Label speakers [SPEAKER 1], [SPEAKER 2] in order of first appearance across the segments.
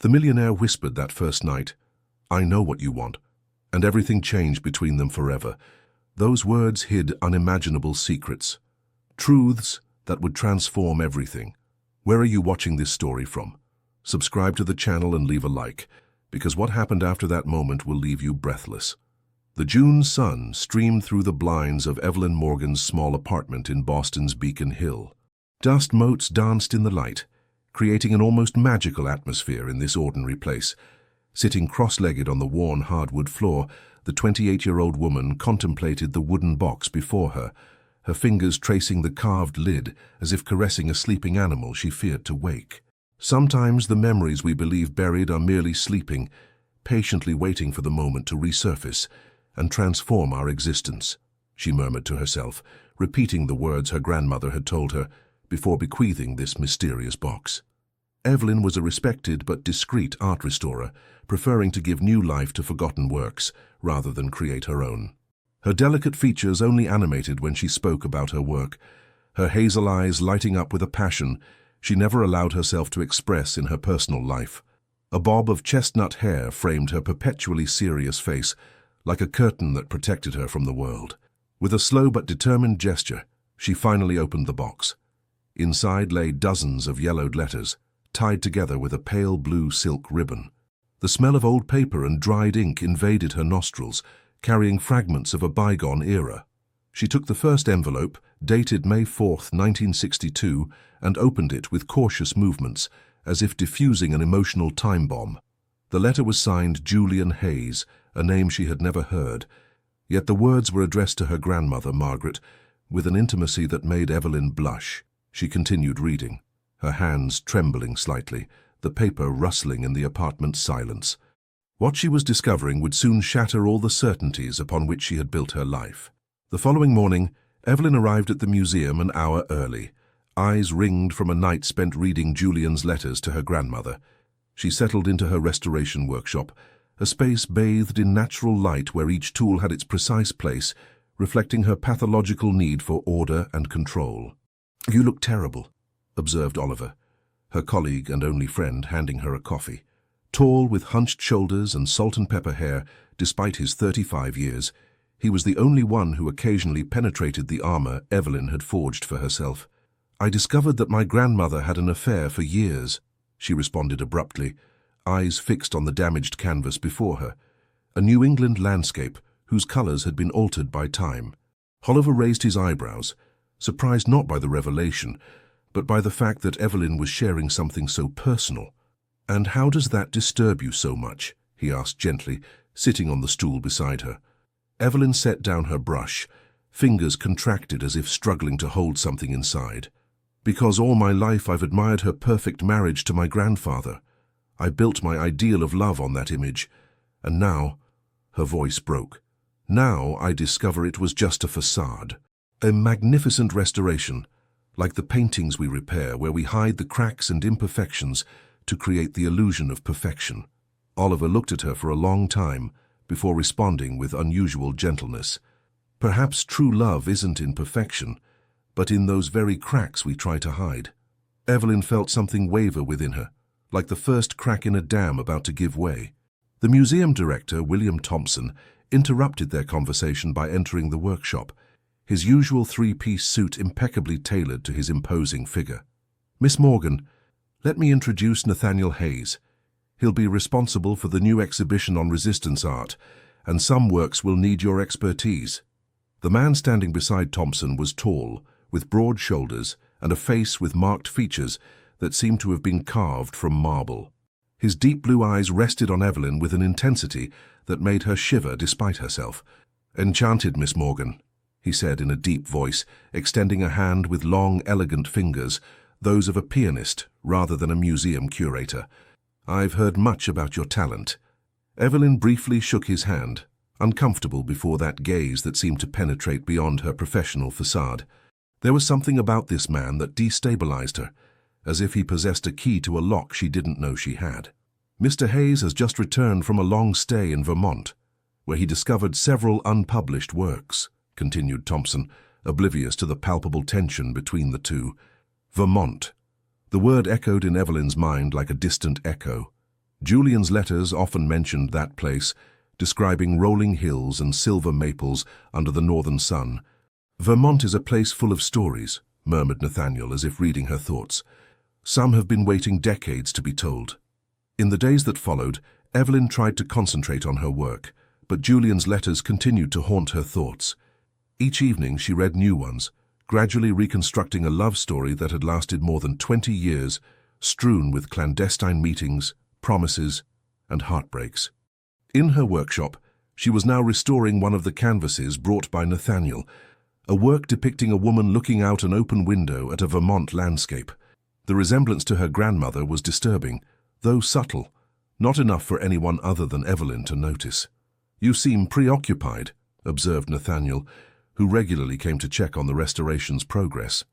[SPEAKER 1] The millionaire whispered that first night, "I know what you want," and everything changed between them forever. Those words hid unimaginable secrets, truths that would transform everything. Where are you watching this story from? Subscribe to the channel and leave a like, because what happened after that moment will leave you breathless. The June sun streamed through the blinds of Evelyn Morgan's small apartment in Boston's Beacon Hill. Dust motes danced in the light, creating an almost magical atmosphere in this ordinary place. Sitting cross-legged on the worn hardwood floor, the 28-year-old woman contemplated the wooden box before her, her fingers tracing the carved lid as if caressing a sleeping animal she feared to wake. Sometimes the memories we believe buried are merely sleeping, patiently waiting for the moment to resurface and transform our existence, she murmured to herself, repeating the words her grandmother had told her before bequeathing this mysterious box. Evelyn was a respected but discreet art restorer, preferring to give new life to forgotten works rather than create her own. Her delicate features only animated when she spoke about her work, her hazel eyes lighting up with a passion she never allowed herself to express in her personal life. A bob of chestnut hair framed her perpetually serious face, like a curtain that protected her from the world. With a slow but determined gesture, she finally opened the box. Inside lay dozens of yellowed letters, tied together with a pale blue silk ribbon. The smell of old paper and dried ink invaded her nostrils, carrying fragments of a bygone era. She took the first envelope, dated May 4th, 1962, and opened it with cautious movements, as if diffusing an emotional time bomb. The letter was signed Julian Hayes, a name she had never heard, yet the words were addressed to her grandmother, Margaret, with an intimacy that made Evelyn blush. She continued reading, her hands trembling slightly, the paper rustling in the apartment's silence. What she was discovering would soon shatter all the certainties upon which she had built her life. The following morning, Evelyn arrived at the museum an hour early, eyes ringed from a night spent reading Julian's letters to her grandmother. She settled into her restoration workshop, a space bathed in natural light where each tool had its precise place, reflecting her pathological need for order and control. "You look terrible," observed Oliver, her colleague and only friend, handing her a coffee. Tall, with hunched shoulders and salt-and-pepper hair, despite his 35 years, he was the only one who occasionally penetrated the armor Evelyn had forged for herself. "I discovered that my grandmother had an affair for years," she responded abruptly, eyes fixed on the damaged canvas before her, a New England landscape whose colors had been altered by time. Oliver raised his eyebrows, surprised not by the revelation, but by the fact that Evelyn was sharing something so personal. "And how does that disturb you so much?" he asked gently, sitting on the stool beside her. Evelyn set down her brush, fingers contracted as if struggling to hold something inside. "Because all my life I've admired her perfect marriage to my grandfather. I built my ideal of love on that image, and now," her voice broke, "now I discover it was just a facade. A magnificent restoration, like the paintings we repair where we hide the cracks and imperfections to create the illusion of perfection." Oliver looked at her for a long time before responding with unusual gentleness. "Perhaps true love isn't in perfection, but in those very cracks we try to hide." Evelyn felt something waver within her, like the first crack in a dam about to give way. The museum director, William Thompson, interrupted their conversation by entering the workshop, his usual three-piece suit impeccably tailored to his imposing figure. "Miss Morgan, let me introduce Nathaniel Hayes. He'll be responsible for the new exhibition on resistance art, and some works will need your expertise." The man standing beside Thompson was tall, with broad shoulders and a face with marked features that seemed to have been carved from marble. His deep blue eyes rested on Evelyn with an intensity that made her shiver despite herself. "Enchanted, Miss Morgan," he said in a deep voice, extending a hand with long, elegant fingers, those of a pianist rather than a museum curator. "I've heard much about your talent." Evelyn briefly shook his hand, uncomfortable before that gaze that seemed to penetrate beyond her professional facade. There was something about this man that destabilized her, as if he possessed a key to a lock she didn't know she had. "Mr. Hayes has just returned from a long stay in Vermont, where he discovered several unpublished works," continued Thompson, oblivious to the palpable tension between the two. Vermont. The word echoed in Evelyn's mind like a distant echo. Julian's letters often mentioned that place, describing rolling hills and silver maples under the northern sun. "Vermont is a place full of stories," murmured Nathaniel as if reading her thoughts. "Some have been waiting decades to be told." In the days that followed, Evelyn tried to concentrate on her work, but Julian's letters continued to haunt her thoughts. Each evening she read new ones, gradually reconstructing a love story that had lasted more than 20 years, strewn with clandestine meetings, promises, and heartbreaks. In her workshop, she was now restoring one of the canvases brought by Nathaniel, a work depicting a woman looking out an open window at a Vermont landscape. The resemblance to her grandmother was disturbing, though subtle, not enough for anyone other than Evelyn to notice. "You seem preoccupied," observed Nathaniel, who regularly came to check on the restoration's progress.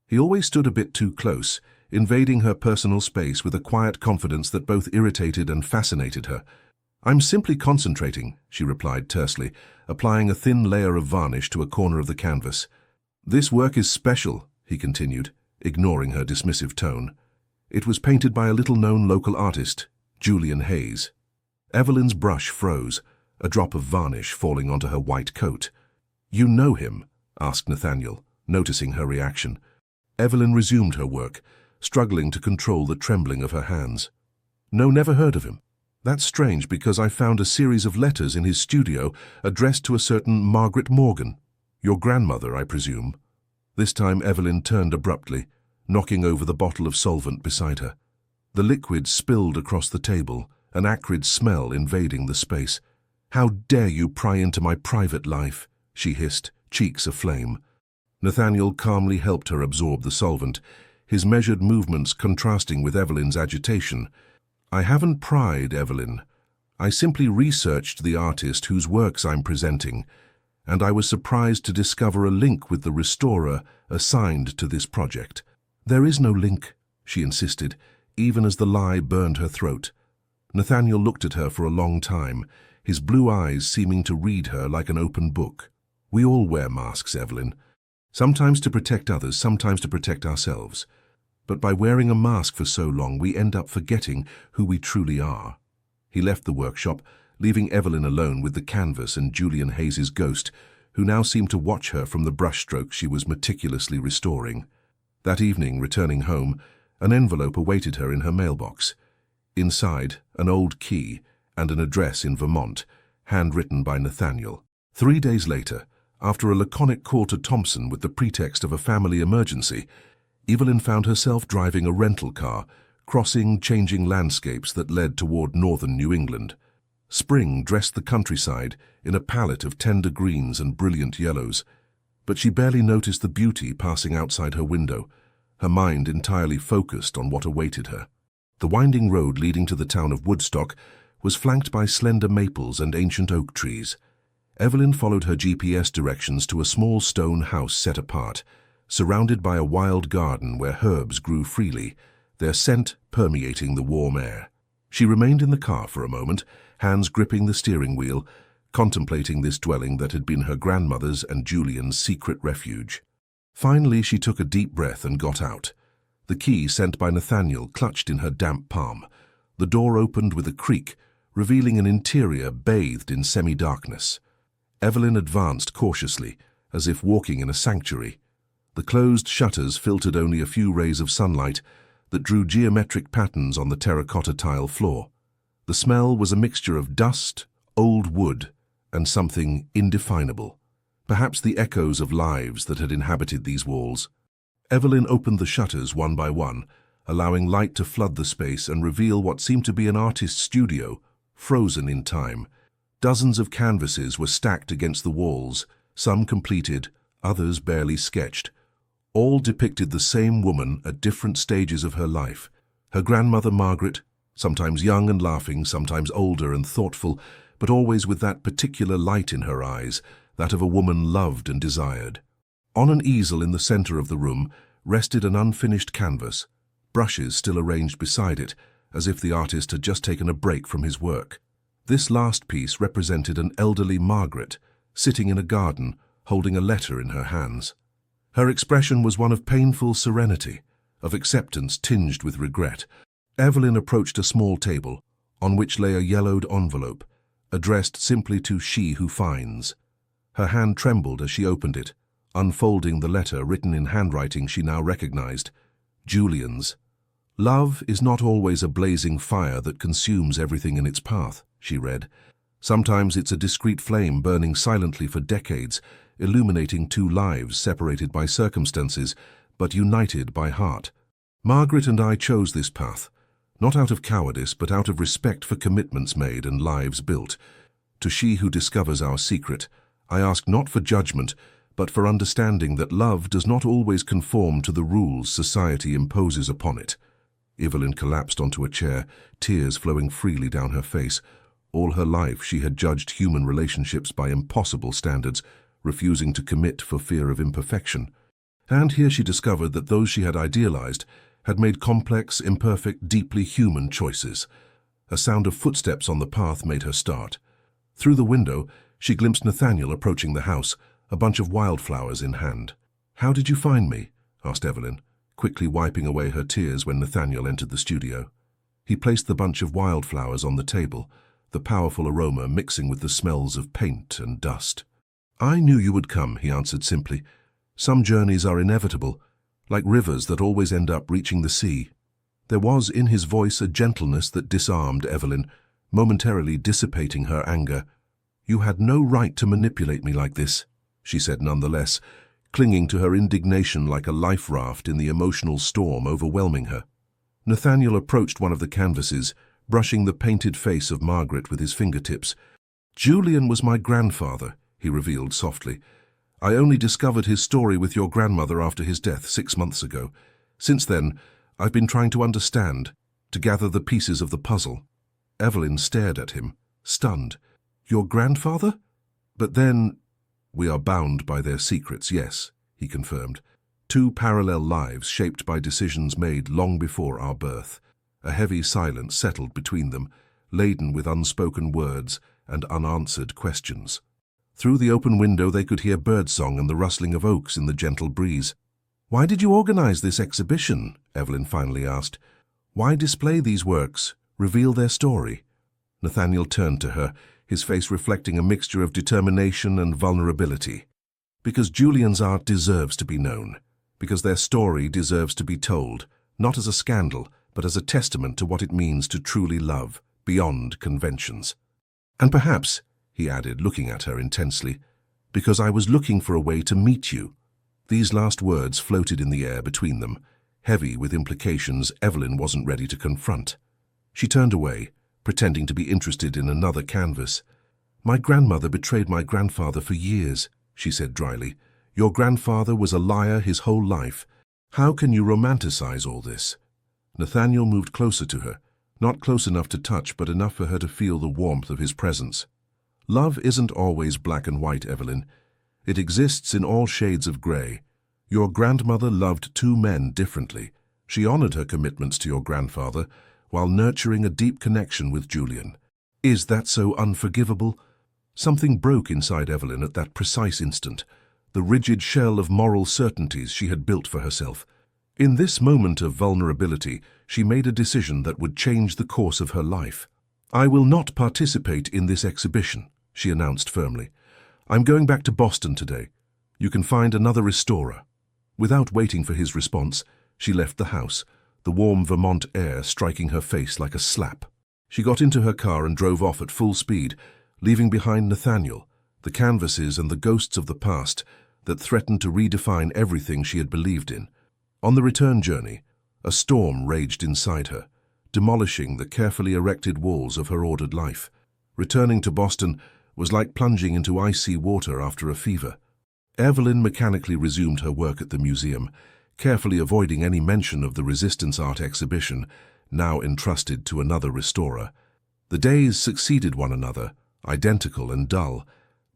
[SPEAKER 1] He always stood a bit too close, invading her personal space with a quiet confidence that both irritated and fascinated her. "I'm simply concentrating," she replied tersely, applying a thin layer of varnish to a corner of the canvas. "This work is special," he continued, ignoring her dismissive tone. "It was painted by a little-known local artist, Julian Hayes." Evelyn's brush froze, a drop of varnish falling onto her white coat. "You know him?" asked Nathaniel, noticing her reaction. Evelyn resumed her work, struggling to control the trembling of her hands. "No, never heard of him. That's strange because I found a series of letters in his studio addressed to a certain Margaret Morgan. Your grandmother, I presume." This time Evelyn turned abruptly, knocking over the bottle of solvent beside her. The liquid spilled across the table, an acrid smell invading the space. "How dare you pry into my private life?" she hissed, cheeks aflame. Nathaniel calmly helped her absorb the solvent, his measured movements contrasting with Evelyn's agitation. "I haven't pried, Evelyn. I simply researched the artist whose works I'm presenting, and I was surprised to discover a link with the restorer assigned to this project." "There is no link," she insisted, even as the lie burned her throat. Nathaniel looked at her for a long time, his blue eyes seeming to read her like an open book. "We all wear masks, Evelyn. Sometimes to protect others, sometimes to protect ourselves. But by wearing a mask for so long, we end up forgetting who we truly are." He left the workshop, leaving Evelyn alone with the canvas and Julian Hayes's ghost, who now seemed to watch her from the brushstrokes she was meticulously restoring. That evening, returning home, an envelope awaited her in her mailbox. Inside, an old key and an address in Vermont, handwritten by Nathaniel. 3 days later, after a laconic call to Thompson with the pretext of a family emergency, Evelyn found herself driving a rental car, crossing changing landscapes that led toward northern New England. Spring dressed the countryside in a palette of tender greens and brilliant yellows, but she barely noticed the beauty passing outside her window, her mind entirely focused on what awaited her. The winding road leading to the town of Woodstock was flanked by slender maples and ancient oak trees. Evelyn followed her GPS directions to a small stone house set apart, surrounded by a wild garden where herbs grew freely, their scent permeating the warm air. She remained in the car for a moment, hands gripping the steering wheel, contemplating this dwelling that had been her grandmother's and Julian's secret refuge. Finally, she took a deep breath and got out. The key sent by Nathaniel clutched in her damp palm. The door opened with a creak, revealing an interior bathed in semi-darkness. Evelyn advanced cautiously, as if walking in a sanctuary. The closed shutters filtered only a few rays of sunlight that drew geometric patterns on the terracotta tile floor. The smell was a mixture of dust, old wood, and something indefinable. Perhaps the echoes of lives that had inhabited these walls. Evelyn opened the shutters one by one, allowing light to flood the space and reveal what seemed to be an artist's studio, frozen in time. Dozens of canvases were stacked against the walls, some completed, others barely sketched. All depicted the same woman at different stages of her life. Her grandmother Margaret, sometimes young and laughing, sometimes older and thoughtful, but always with that particular light in her eyes, that of a woman loved and desired. On an easel in the center of the room rested an unfinished canvas, brushes still arranged beside it, as if the artist had just taken a break from his work. This last piece represented an elderly Margaret, sitting in a garden, holding a letter in her hands. Her expression was one of painful serenity, of acceptance tinged with regret. Evelyn approached a small table, on which lay a yellowed envelope, addressed simply to She Who Finds. Her hand trembled as she opened it, unfolding the letter written in handwriting she now recognized. Julian's. "Love is not always a blazing fire that consumes everything in its path," she read. "Sometimes it's a discreet flame burning silently for decades, illuminating two lives separated by circumstances, but united by heart. Margaret and I chose this path, not out of cowardice, but out of respect for commitments made and lives built. To she who discovers our secret, I ask not for judgment, but for understanding that love does not always conform to the rules society imposes upon it." Evelyn collapsed onto a chair, tears flowing freely down her face. All her life she had judged human relationships by impossible standards, refusing to commit for fear of imperfection. And here she discovered that those she had idealized had made complex, imperfect, deeply human choices. A sound of footsteps on the path made her start. Through the window, she glimpsed Nathaniel approaching the house, a bunch of wildflowers in hand. "How did you find me?" asked Evelyn, quickly wiping away her tears when Nathaniel entered the studio. He placed the bunch of wildflowers on the table, the powerful aroma mixing with the smells of paint and dust. "I knew you would come," he answered simply. "Some journeys are inevitable, like rivers that always end up reaching the sea." There was in his voice a gentleness that disarmed Evelyn, momentarily dissipating her anger. "You had no right to manipulate me like this," she said nonetheless, clinging to her indignation like a life raft in the emotional storm overwhelming her. Nathaniel approached one of the canvases, brushing the painted face of Margaret with his fingertips. "Julian was my grandfather," he revealed softly. "I only discovered his story with your grandmother after his death 6 months ago. Since then, I've been trying to understand, to gather the pieces of the puzzle." Evelyn stared at him, stunned. "Your grandfather? But then—" "We are bound by their secrets, yes," he confirmed. "Two parallel lives shaped by decisions made long before our birth." A heavy silence settled between them, laden with unspoken words and unanswered questions. Through the open window they could hear birdsong and the rustling of oaks in the gentle breeze. "Why did you organize this exhibition?" Evelyn finally asked. "Why display these works, reveal their story?" Nathaniel turned to her, his face reflecting a mixture of determination and vulnerability. "Because Julian's art deserves to be known. Because their story deserves to be told, not as a scandal, but as a testament to what it means to truly love, beyond conventions. And perhaps," he added, looking at her intensely, "because I was looking for a way to meet you." These last words floated in the air between them, heavy with implications Evelyn wasn't ready to confront. She turned away, pretending to be interested in another canvas. "My grandmother betrayed my grandfather for years," she said dryly. "Your grandfather was a liar his whole life. How can you romanticize all this?" Nathaniel moved closer to her, not close enough to touch, but enough for her to feel the warmth of his presence. "Love isn't always black and white, Evelyn. It exists in all shades of grey. Your grandmother loved two men differently. She honored her commitments to your grandfather while nurturing a deep connection with Julian. Is that so unforgivable?" Something broke inside Evelyn at that precise instant, the rigid shell of moral certainties she had built for herself. In this moment of vulnerability, she made a decision that would change the course of her life. "I will not participate in this exhibition," she announced firmly. "I'm going back to Boston today. You can find another restorer." Without waiting for his response, she left the house, the warm Vermont air striking her face like a slap. She got into her car and drove off at full speed, leaving behind Nathaniel, the canvases and the ghosts of the past that threatened to redefine everything she had believed in. On the return journey, a storm raged inside her, demolishing the carefully erected walls of her ordered life. Returning to Boston was like plunging into icy water after a fever. Evelyn mechanically resumed her work at the museum, carefully avoiding any mention of the resistance art exhibition, now entrusted to another restorer. The days succeeded one another, identical and dull,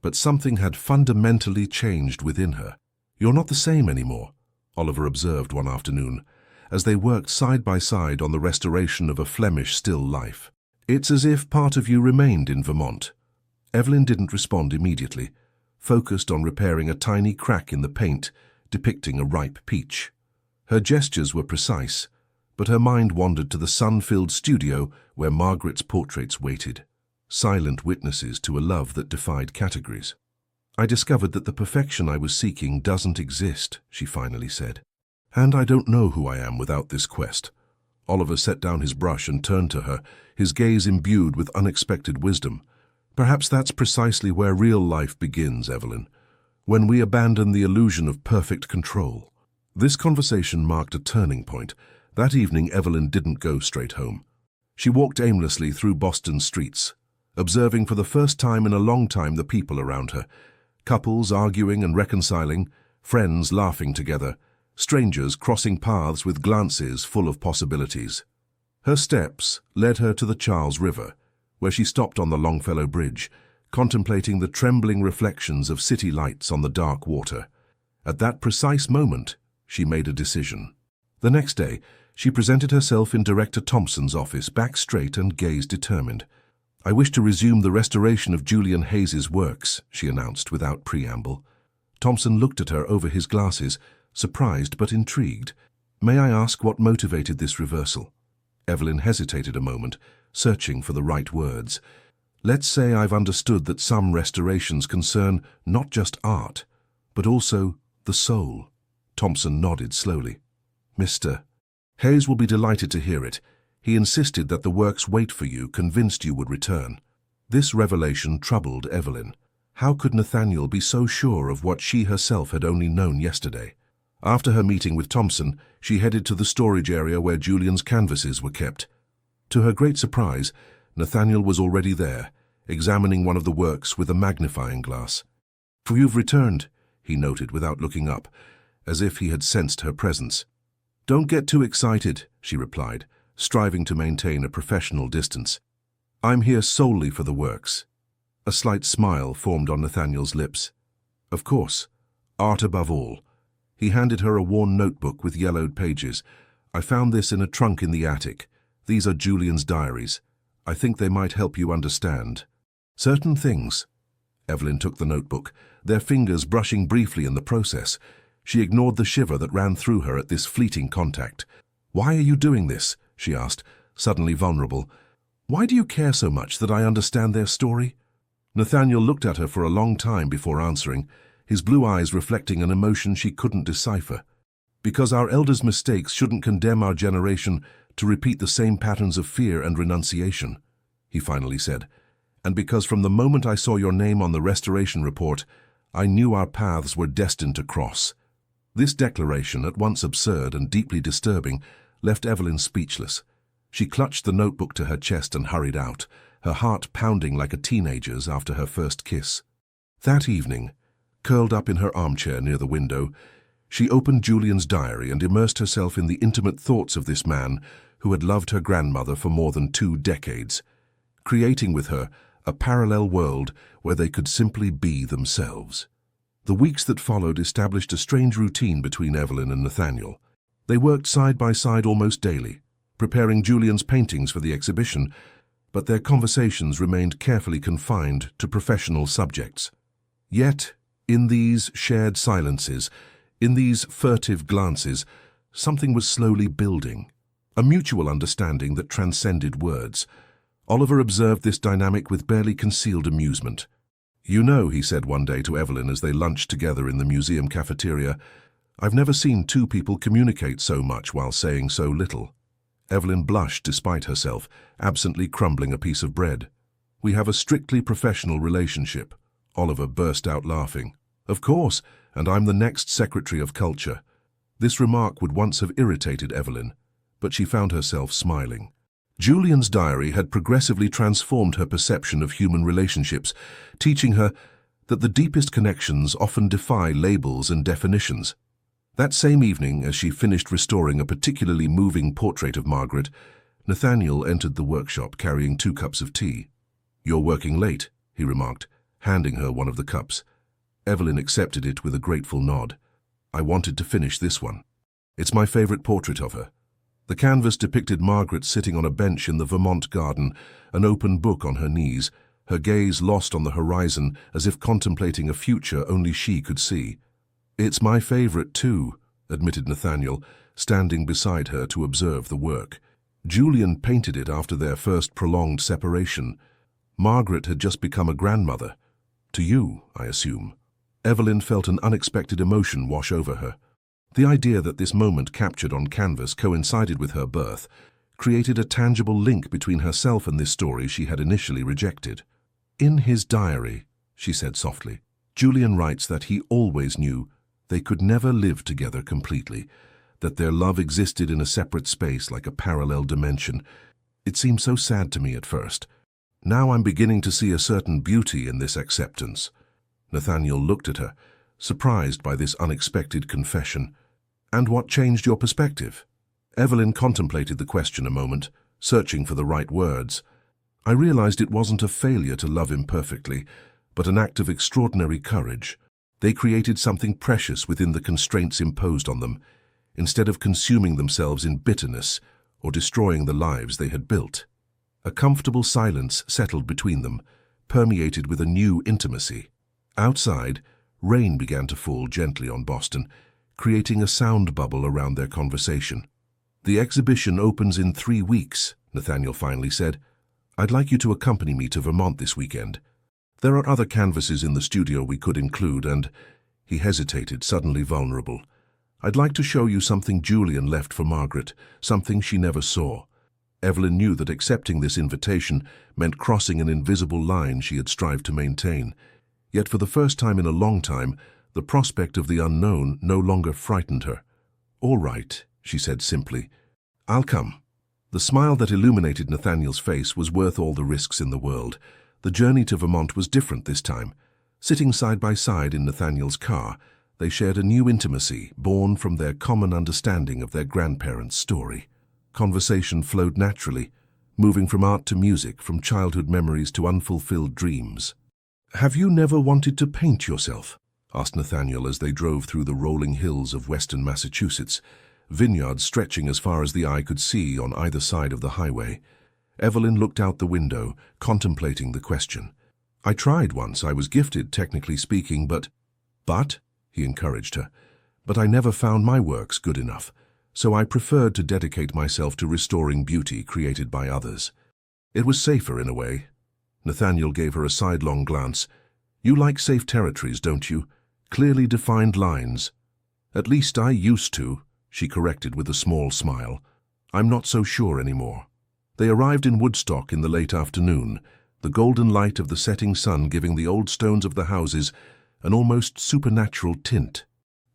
[SPEAKER 1] but something had fundamentally changed within her. "You're not the same anymore," Oliver observed one afternoon, as they worked side by side on the restoration of a Flemish still life. "It's as if part of you remained in Vermont." Evelyn didn't respond immediately, focused on repairing a tiny crack in the paint, depicting a ripe peach. Her gestures were precise, but her mind wandered to the sun-filled studio where Margaret's portraits waited, silent witnesses to a love that defied categories. "I discovered that the perfection I was seeking doesn't exist," she finally said. "And I don't know who I am without this quest." Oliver set down his brush and turned to her, his gaze imbued with unexpected wisdom. "Perhaps that's precisely where real life begins, Evelyn, when we abandon the illusion of perfect control." This conversation marked a turning point. That evening, Evelyn didn't go straight home. She walked aimlessly through Boston's streets, observing for the first time in a long time the people around her. Couples arguing and reconciling, friends laughing together, strangers crossing paths with glances full of possibilities. Her steps led her to the Charles River, where she stopped on the Longfellow Bridge, contemplating the trembling reflections of city lights on the dark water. At that precise moment, she made a decision. The next day, she presented herself in Director Thompson's office, back straight and gaze determined. "I wish to resume the restoration of Julian Hayes's works," she announced without preamble. Thompson looked at her over his glasses, surprised but intrigued. "May I ask what motivated this reversal?" Evelyn hesitated a moment, searching for the right words. "Let's say I've understood that some restorations concern not just art, but also the soul." Thompson nodded slowly. "Mr. Hayes will be delighted to hear it. He insisted that the works wait for you, convinced you would return." This revelation troubled Evelyn. How could Nathaniel be so sure of what she herself had only known yesterday? After her meeting with Thompson, she headed to the storage area where Julian's canvases were kept. To her great surprise, Nathaniel was already there, examining one of the works with a magnifying glass. "For you've returned," he noted without looking up, as if he had sensed her presence. "Don't get too excited," she replied, striving to maintain a professional distance. "I'm here solely for the works." A slight smile formed on Nathaniel's lips. "Of course, art above all." He handed her a worn notebook with yellowed pages. "I found this in a trunk in the attic. These are Julian's diaries. I think they might help you understand certain things." Evelyn took the notebook, their fingers brushing briefly in the process. She ignored the shiver that ran through her at this fleeting contact. "Why are you doing this?" she asked, suddenly vulnerable. "Why do you care so much that I understand their story?" Nathaniel looked at her for a long time before answering, his blue eyes reflecting an emotion she couldn't decipher. "Because our elders' mistakes shouldn't condemn our generation to repeat the same patterns of fear and renunciation," he finally said. "And because from the moment I saw your name on the restoration report, I knew our paths were destined to cross." This declaration, at once absurd and deeply disturbing, left Evelyn speechless. She clutched the notebook to her chest and hurried out, her heart pounding like a teenager's after her first kiss. That evening, curled up in her armchair near the window, she opened Julian's diary and immersed herself in the intimate thoughts of this man who had loved her grandmother for more than 2 decades, creating with her a parallel world where they could simply be themselves. The weeks that followed established a strange routine between Evelyn and Nathaniel. They worked side by side almost daily, preparing Julian's paintings for the exhibition, but their conversations remained carefully confined to professional subjects. Yet, in these shared silences, in these furtive glances, something was slowly building, a mutual understanding that transcended words. Oliver observed this dynamic with barely concealed amusement. "You know," he said one day to Evelyn as they lunched together in the museum cafeteria, "I've never seen 2 people communicate so much while saying so little." Evelyn blushed despite herself, absently crumbling a piece of bread. "We have a strictly professional relationship." Oliver burst out laughing. "Of course, and I'm the next Secretary of Culture." This remark would once have irritated Evelyn, but she found herself smiling. Julian's diary had progressively transformed her perception of human relationships, teaching her that the deepest connections often defy labels and definitions. That same evening, as she finished restoring a particularly moving portrait of Margaret, Nathaniel entered the workshop carrying 2 cups of tea. "You're working late," he remarked, handing her one of the cups. Evelyn accepted it with a grateful nod. "I wanted to finish this one. It's my favorite portrait of her." The canvas depicted Margaret sitting on a bench in the Vermont garden, an open book on her knees, her gaze lost on the horizon as if contemplating a future only she could see. "It's my favorite too," admitted Nathaniel, standing beside her to observe the work. Julian painted it after their first prolonged separation. Margaret had just become a grandmother. To you, I assume. Evelyn felt an unexpected emotion wash over her. The idea that this moment captured on canvas coincided with her birth created a tangible link between herself and this story she had initially rejected. In his diary, she said softly, Julian writes that he always knew they could never live together completely, that their love existed in a separate space like a parallel dimension. It seemed so sad to me at first. Now I'm beginning to see a certain beauty in this acceptance. Nathaniel looked at her, surprised by this unexpected confession. And what changed your perspective? Evelyn contemplated the question a moment, searching for the right words. I realized it wasn't a failure to love imperfectly, but an act of extraordinary courage. They created something precious within the constraints imposed on them, instead of consuming themselves in bitterness or destroying the lives they had built. A comfortable silence settled between them, permeated with a new intimacy. Outside, rain began to fall gently on Boston, creating a sound bubble around their conversation. The exhibition opens in 3 weeks, Nathaniel finally said. I'd like you to accompany me to Vermont this weekend. There are other canvases in the studio we could include, and he hesitated, suddenly vulnerable. I'd like to show you something Julian left for Margaret, something she never saw. Evelyn knew that accepting this invitation meant crossing an invisible line she had strived to maintain. Yet for the first time in a long time, the prospect of the unknown no longer frightened her. All right, she said simply. I'll come. The smile that illuminated Nathaniel's face was worth all the risks in the world. The journey to Vermont was different this time. Sitting side by side in Nathaniel's car, they shared a new intimacy born from their common understanding of their grandparents' story. Conversation flowed naturally, moving from art to music, from childhood memories to unfulfilled dreams. Have you never wanted to paint yourself? Asked Nathaniel as they drove through the rolling hills of western Massachusetts, vineyards stretching as far as the eye could see on either side of the highway. Evelyn looked out the window, contemplating the question. I tried once. I was gifted, technically speaking, but, he encouraged her, but I never found my works good enough, so I preferred to dedicate myself to restoring beauty created by others. It was safer in a way. Nathaniel gave her a sidelong glance. You like safe territories, don't you? Clearly defined lines. At least I used to, she corrected with a small smile. I'm not so sure anymore. They arrived in Woodstock in the late afternoon, the golden light of the setting sun giving the old stones of the houses an almost supernatural tint.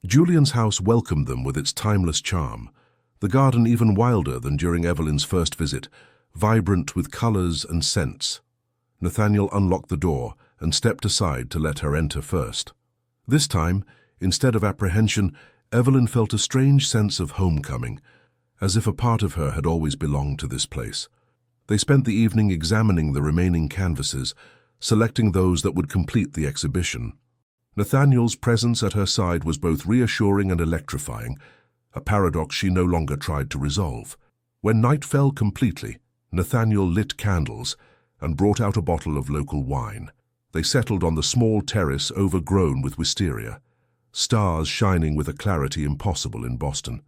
[SPEAKER 1] Julian's house welcomed them with its timeless charm, the garden even wilder than during Evelyn's first visit, vibrant with colors and scents. Nathaniel unlocked the door and stepped aside to let her enter first. This time, instead of apprehension, Evelyn felt a strange sense of homecoming, as if a part of her had always belonged to this place. They spent the evening examining the remaining canvases, selecting those that would complete the exhibition. Nathaniel's presence at her side was both reassuring and electrifying, a paradox she no longer tried to resolve. When night fell completely, Nathaniel lit candles and brought out a bottle of local wine. They settled on the small terrace overgrown with wisteria, stars shining with a clarity impossible in Boston.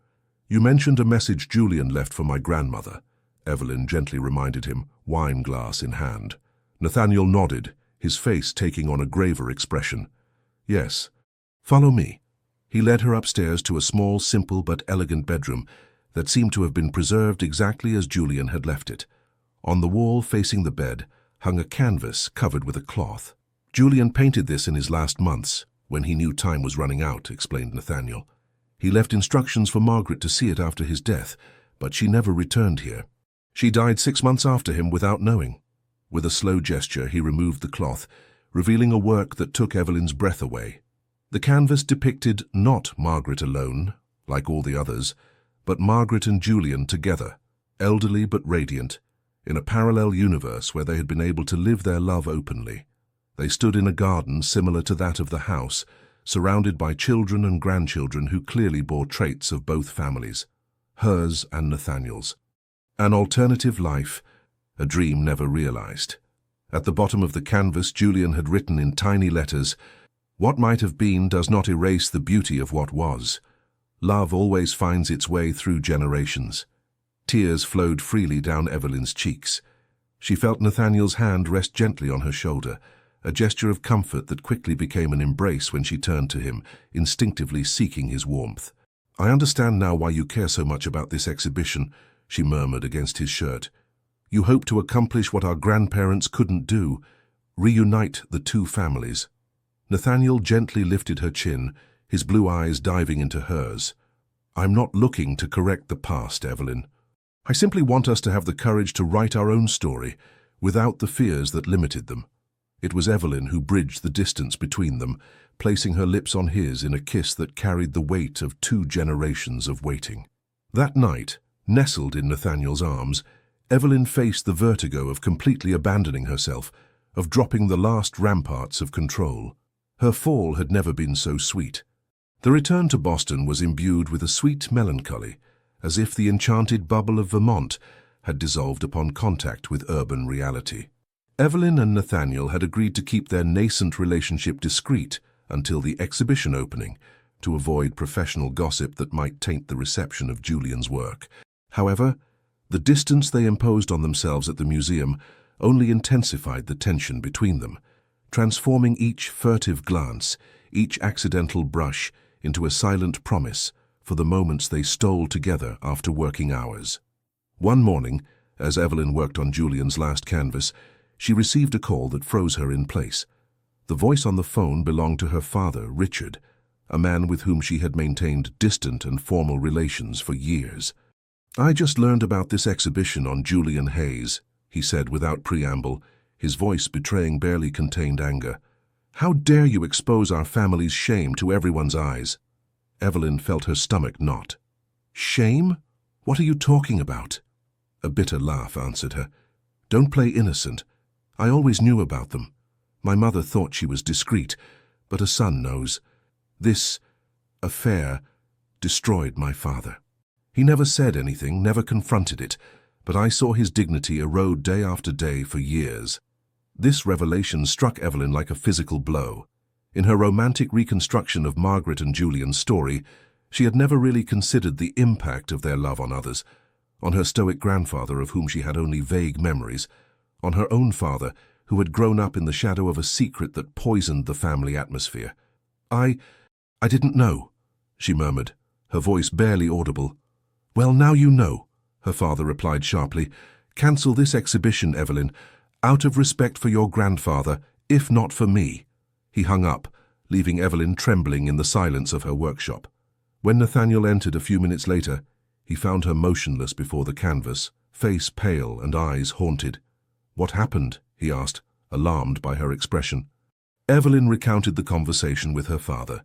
[SPEAKER 1] You mentioned a message Julian left for my grandmother, Evelyn gently reminded him, wine glass in hand. Nathaniel nodded, his face taking on a graver expression. Yes. Follow me. He led her upstairs to a small, simple but elegant bedroom that seemed to have been preserved exactly as Julian had left it. On the wall facing the bed hung a canvas covered with a cloth. Julian painted this in his last months, when he knew time was running out, explained Nathaniel. He left instructions for Margaret to see it after his death, but she never returned here. She died 6 months after him without knowing. With a slow gesture, he removed the cloth, revealing a work that took Evelyn's breath away. The canvas depicted not Margaret alone, like all the others, but Margaret and Julian together, elderly but radiant, in a parallel universe where they had been able to live their love openly. They stood in a garden similar to that of the house, surrounded by children and grandchildren who clearly bore traits of both families, hers and Nathaniel's. An alternative life, a dream never realized. At the bottom of the canvas, Julian had written in tiny letters, "What might have been does not erase the beauty of what was. Love always finds its way through generations. Tears flowed freely down Evelyn's cheeks. She felt Nathaniel's hand rest gently on her shoulder, a gesture of comfort that quickly became an embrace when she turned to him, instinctively seeking his warmth. "I understand now why you care so much about this exhibition," she murmured against his shirt. "You hope to accomplish what our grandparents couldn't do, reunite the two families." Nathaniel gently lifted her chin, his blue eyes diving into hers. "I'm not looking to correct the past, Evelyn. I simply want us to have the courage to write our own story, without the fears that limited them." It was Evelyn who bridged the distance between them, placing her lips on his in a kiss that carried the weight of 2 generations of waiting. That night, nestled in Nathaniel's arms, Evelyn faced the vertigo of completely abandoning herself, of dropping the last ramparts of control. Her fall had never been so sweet. The return to Boston was imbued with a sweet melancholy, as if the enchanted bubble of Vermont had dissolved upon contact with urban reality. Evelyn and Nathaniel had agreed to keep their nascent relationship discreet until the exhibition opening, to avoid professional gossip that might taint the reception of Julian's work. However, the distance they imposed on themselves at the museum only intensified the tension between them, transforming each furtive glance, each accidental brush, into a silent promise for the moments they stole together after working hours. One morning, as Evelyn worked on Julian's last canvas, she received a call that froze her in place. The voice on the phone belonged to her father, Richard, a man with whom she had maintained distant and formal relations for years. "I just learned about this exhibition on Julian Hayes," he said without preamble, his voice betraying barely contained anger. "How dare you expose our family's shame to everyone's eyes?" Evelyn felt her stomach knot. "Shame? What are you talking about?" A bitter laugh answered her. "Don't play innocent. I always knew about them. My mother thought she was discreet, but a son knows. This affair destroyed my father. He never said anything, never confronted it, but I saw his dignity erode day after day for years." This revelation struck Evelyn like a physical blow. In her romantic reconstruction of Margaret and Julian's story, she had never really considered the impact of their love on others, on her stoic grandfather of whom she had only vague memories, on her own father who had grown up in the shadow of a secret that poisoned the family atmosphere. I didn't know," she murmured, her voice barely audible. "Well, now you know," her father replied sharply. "Cancel this exhibition, Evelyn, out of respect for your grandfather, if not for me." He hung up, leaving Evelyn trembling in the silence of her workshop. When Nathaniel entered a few minutes later, he found her motionless before the canvas, face pale and eyes haunted. "What happened?" he asked, alarmed by her expression. Evelyn recounted the conversation with her father,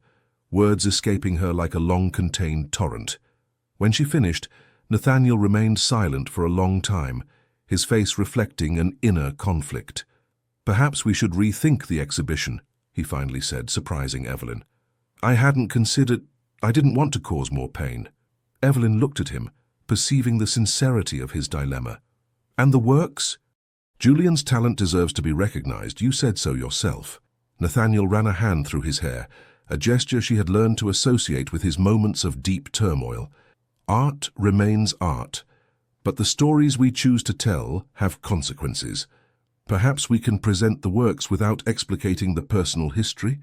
[SPEAKER 1] words escaping her like a long-contained torrent. When she finished, Nathaniel remained silent for a long time, his face reflecting an inner conflict. "Perhaps we should rethink the exhibition," he finally said, surprising Evelyn. I didn't want to cause more pain." Evelyn looked at him, perceiving the sincerity of his dilemma. "And the works?" "Julian's talent deserves to be recognized. You said so yourself." Nathaniel ran a hand through his hair, a gesture she had learned to associate with his moments of deep turmoil. "Art remains art, but the stories we choose to tell have consequences. Perhaps we can present the works without explicating the personal history.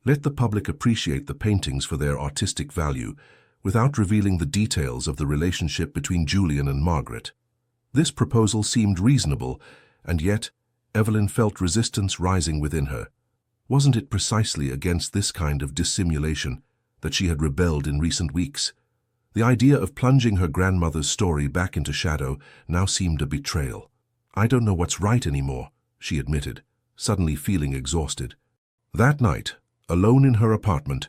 [SPEAKER 1] Let the public appreciate the paintings for their artistic value, without revealing the details of the relationship between Julian and Margaret." This proposal seemed reasonable, and yet Evelyn felt resistance rising within her. Wasn't it precisely against this kind of dissimulation that she had rebelled in recent weeks? The idea of plunging her grandmother's story back into shadow now seemed a betrayal. "I don't know what's right anymore," she admitted, suddenly feeling exhausted. That night, alone in her apartment,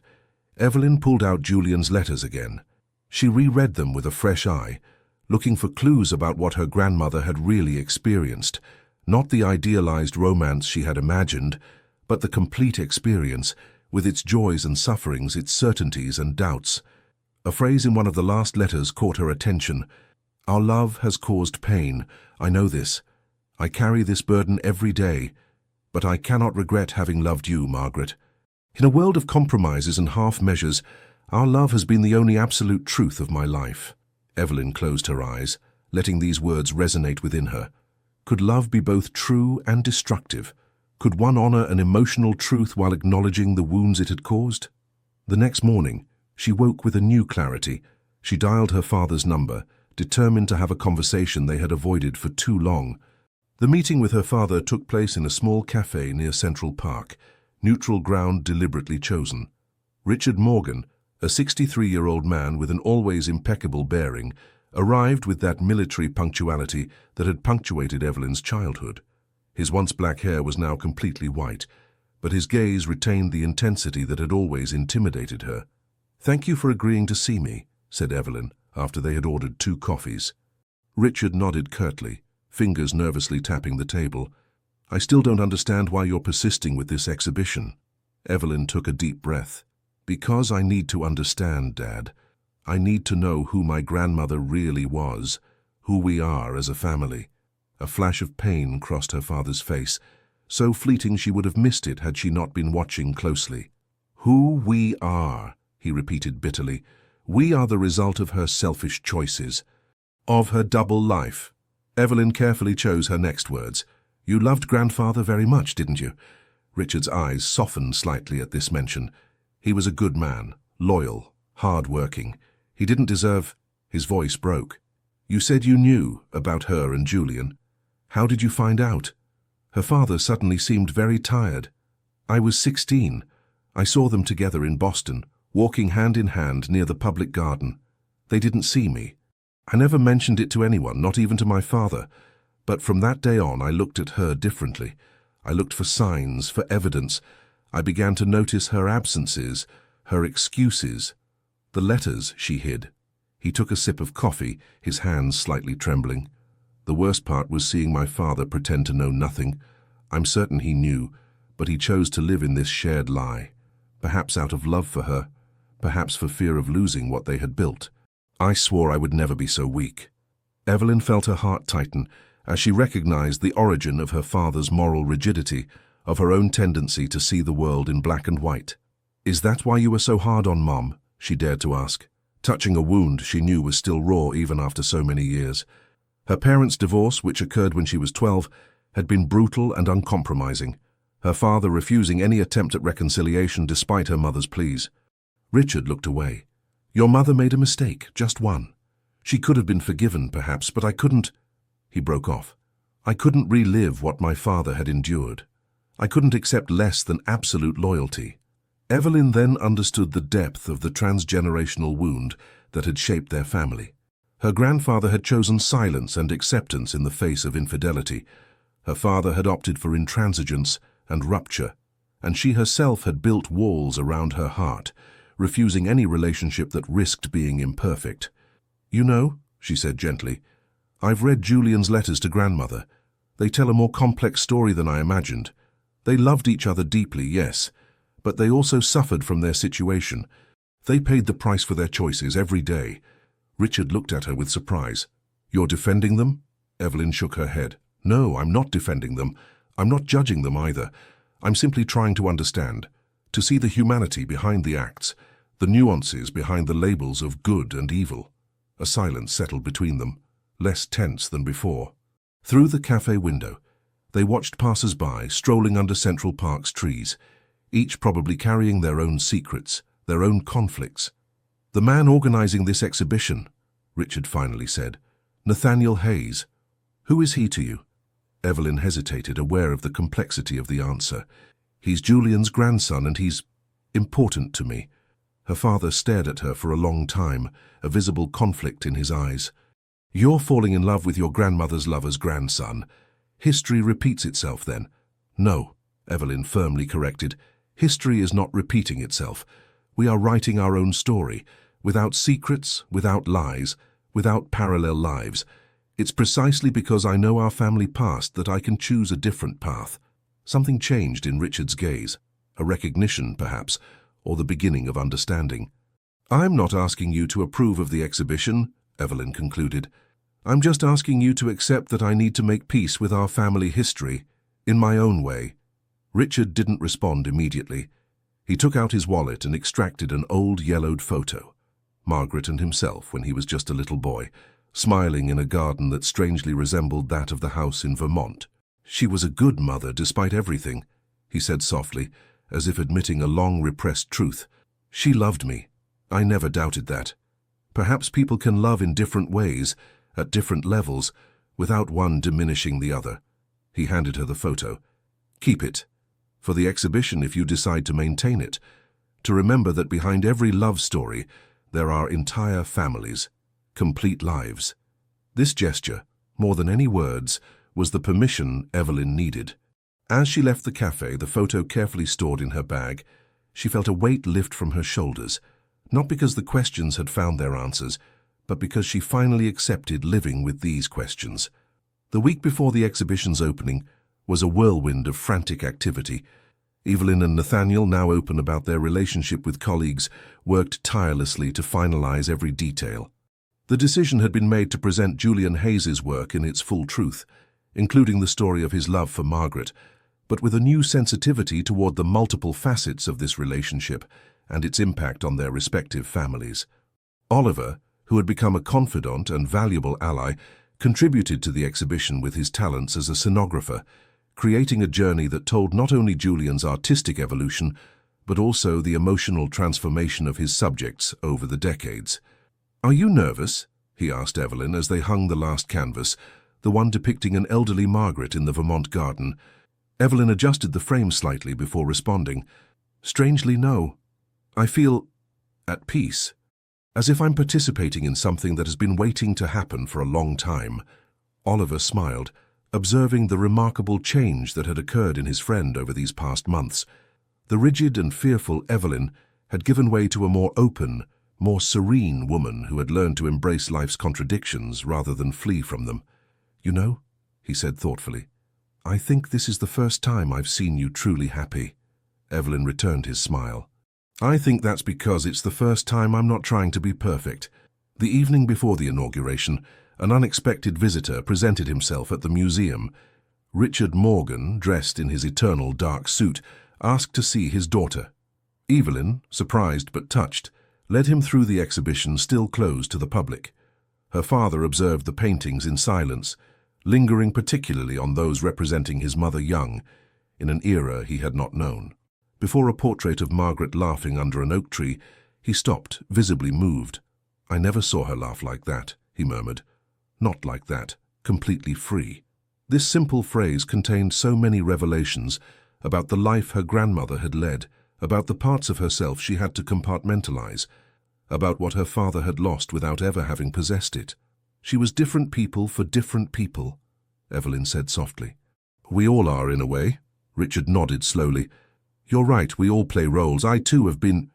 [SPEAKER 1] Evelyn pulled out Julian's letters again. She reread them with a fresh eye, looking for clues about what her grandmother had really experienced, not the idealized romance she had imagined, but the complete experience, with its joys and sufferings, its certainties and doubts. A phrase in one of the last letters caught her attention. "Our love has caused pain. I know this. I carry this burden every day, but I cannot regret having loved you, Margaret. In a world of compromises and half measures, Our love has been the only absolute truth of my life. Evelyn closed her eyes, letting these words resonate within her. Could love be both true and destructive? Could one honor an emotional truth while acknowledging the wounds it had caused? The next morning, she woke with a new clarity. She dialed her father's number, determined to have a conversation they had avoided for too long. The meeting with her father took place in a small cafe near Central Park, neutral ground deliberately chosen. Richard Morgan, a 63-year-old man with an always impeccable bearing, arrived with that military punctuality that had punctuated Evelyn's childhood. His once black hair was now completely white, but his gaze retained the intensity that had always intimidated her. "Thank you for agreeing to see me," said Evelyn, after they had ordered 2 coffees. Richard nodded curtly, fingers nervously tapping the table. "I still don't understand why you're persisting with this exhibition." Evelyn took a deep breath. "Because I need to understand, Dad. I need to know who my grandmother really was, who we are as a family." A flash of pain crossed her father's face, so fleeting she would have missed it had she not been watching closely. "Who we are," he repeated bitterly. "We are the result of her selfish choices, of her double life." Evelyn carefully chose her next words. "You loved grandfather very much, didn't you?" Richard's eyes softened slightly at this mention. He was a good man, loyal, hard-working. He didn't deserve... His voice broke. "You said you knew about her and Julian. How did you find out?" Her father suddenly seemed very tired. "I was 16. I saw them together in Boston, walking hand in hand near the public garden. They didn't see me. I never mentioned it to anyone, not even to my father. But from that day on, I looked at her differently. I looked for signs, for evidence. I began to notice her absences, her excuses, the letters she hid." He took a sip of coffee, his hands slightly trembling. "The worst part was seeing my father pretend to know nothing. I'm certain he knew, but he chose to live in this shared lie. Perhaps out of love for her, perhaps for fear of losing what they had built. I swore I would never be so weak." Evelyn felt her heart tighten as she recognized the origin of her father's moral rigidity, of her own tendency to see the world in black and white. "Is that why you were so hard on Mom?" she dared to ask, touching a wound she knew was still raw even after so many years. Her parents' divorce, which occurred when she was 12, had been brutal and uncompromising, her father refusing any attempt at reconciliation despite her mother's pleas. Richard looked away. "Your mother made a mistake, just one. She could have been forgiven, perhaps, but I couldn't—" He broke off. "I couldn't relive what my father had endured. I couldn't accept less than absolute loyalty." Evelyn then understood the depth of the transgenerational wound that had shaped their family. Her grandfather had chosen silence and acceptance in the face of infidelity. Her father had opted for intransigence and rupture, and she herself had built walls around her heart, refusing any relationship that risked being imperfect. "You know," she said gently, "I've read Julian's letters to grandmother. They tell a more complex story than I imagined. They loved each other deeply, yes, but they also suffered from their situation. They paid the price for their choices every day." Richard looked at her with surprise. "You're defending them?" Evelyn shook her head. "No, I'm not defending them. I'm not judging them either. I'm simply trying to understand, to see the humanity behind the acts, the nuances behind the labels of good and evil." A silence settled between them, less tense than before. Through the cafe window, they watched passers-by strolling under Central Park's trees, each probably carrying their own secrets, their own conflicts. "The man organizing this exhibition," Richard finally said, "Nathaniel Hayes. Who is he to you?" Evelyn hesitated, aware of the complexity of the answer. "He's Julian's grandson, and he's important to me." Her father stared at her for a long time, a visible conflict in his eyes. "You're falling in love with your grandmother's lover's grandson. History repeats itself, then." "No," Evelyn firmly corrected. "History is not repeating itself. We are writing our own story, without secrets, without lies, without parallel lives. It's precisely because I know our family past that I can choose a different path." Something changed in Richard's gaze, a recognition, perhaps, or the beginning of understanding. "I'm not asking you to approve of the exhibition," Evelyn concluded. "I'm just asking you to accept that I need to make peace with our family history, in my own way." Richard didn't respond immediately. He took out his wallet and extracted an old yellowed photo. Margaret and himself when he was just a little boy, smiling in a garden that strangely resembled that of the house in Vermont. "She was a good mother despite everything," he said softly, as if admitting a long-repressed truth. "She loved me. I never doubted that. Perhaps people can love in different ways, at different levels, without one diminishing the other." He handed her the photo. "Keep it. For the exhibition if you decide to maintain it. To remember that behind every love story, there are entire families, complete lives." This gesture, more than any words, was the permission Evelyn needed. As she left the cafe, the photo carefully stored in her bag, she felt a weight lift from her shoulders, not because the questions had found their answers, but because she finally accepted living with these questions. The week before the exhibition's opening was a whirlwind of frantic activity. Evelyn and Nathaniel, now open about their relationship with colleagues, worked tirelessly to finalize every detail. The decision had been made to present Julian Hayes's work in its full truth, including the story of his love for Margaret, but with a new sensitivity toward the multiple facets of this relationship and its impact on their respective families. Oliver, who had become a confidant and valuable ally, contributed to the exhibition with his talents as a scenographer, creating a journey that told not only Julian's artistic evolution, but also the emotional transformation of his subjects over the decades. "Are you nervous?" he asked Evelyn as they hung the last canvas, the one depicting an elderly Margaret in the Vermont garden. Evelyn adjusted the frame slightly before responding. "Strangely, no. I feel at peace, as if I'm participating in something that has been waiting to happen for a long time." Oliver smiled, observing the remarkable change that had occurred in his friend over these past months. The rigid and fearful Evelyn had given way to a more open, more serene woman who had learned to embrace life's contradictions rather than flee from them. "You know," he said thoughtfully, "I think this is the first time I've seen you truly happy." Evelyn returned his smile. "I think that's because it's the first time I'm not trying to be perfect." The evening before the inauguration, an unexpected visitor presented himself at the museum. Richard Morgan, dressed in his eternal dark suit, asked to see his daughter. Evelyn, surprised but touched, led him through the exhibition still closed to the public. Her father observed the paintings in silence, lingering particularly on those representing his mother young, in an era he had not known. Before a portrait of Margaret laughing under an oak tree, he stopped, visibly moved. "I never saw her laugh like that," he murmured. "Not like that, completely free." This simple phrase contained so many revelations about the life her grandmother had led, about the parts of herself she had to compartmentalize, about what her father had lost without ever having possessed it. "She was different people for different people," Evelyn said softly. "We all are, in a way." Richard nodded slowly. "You're right, we all play roles. I too have been—"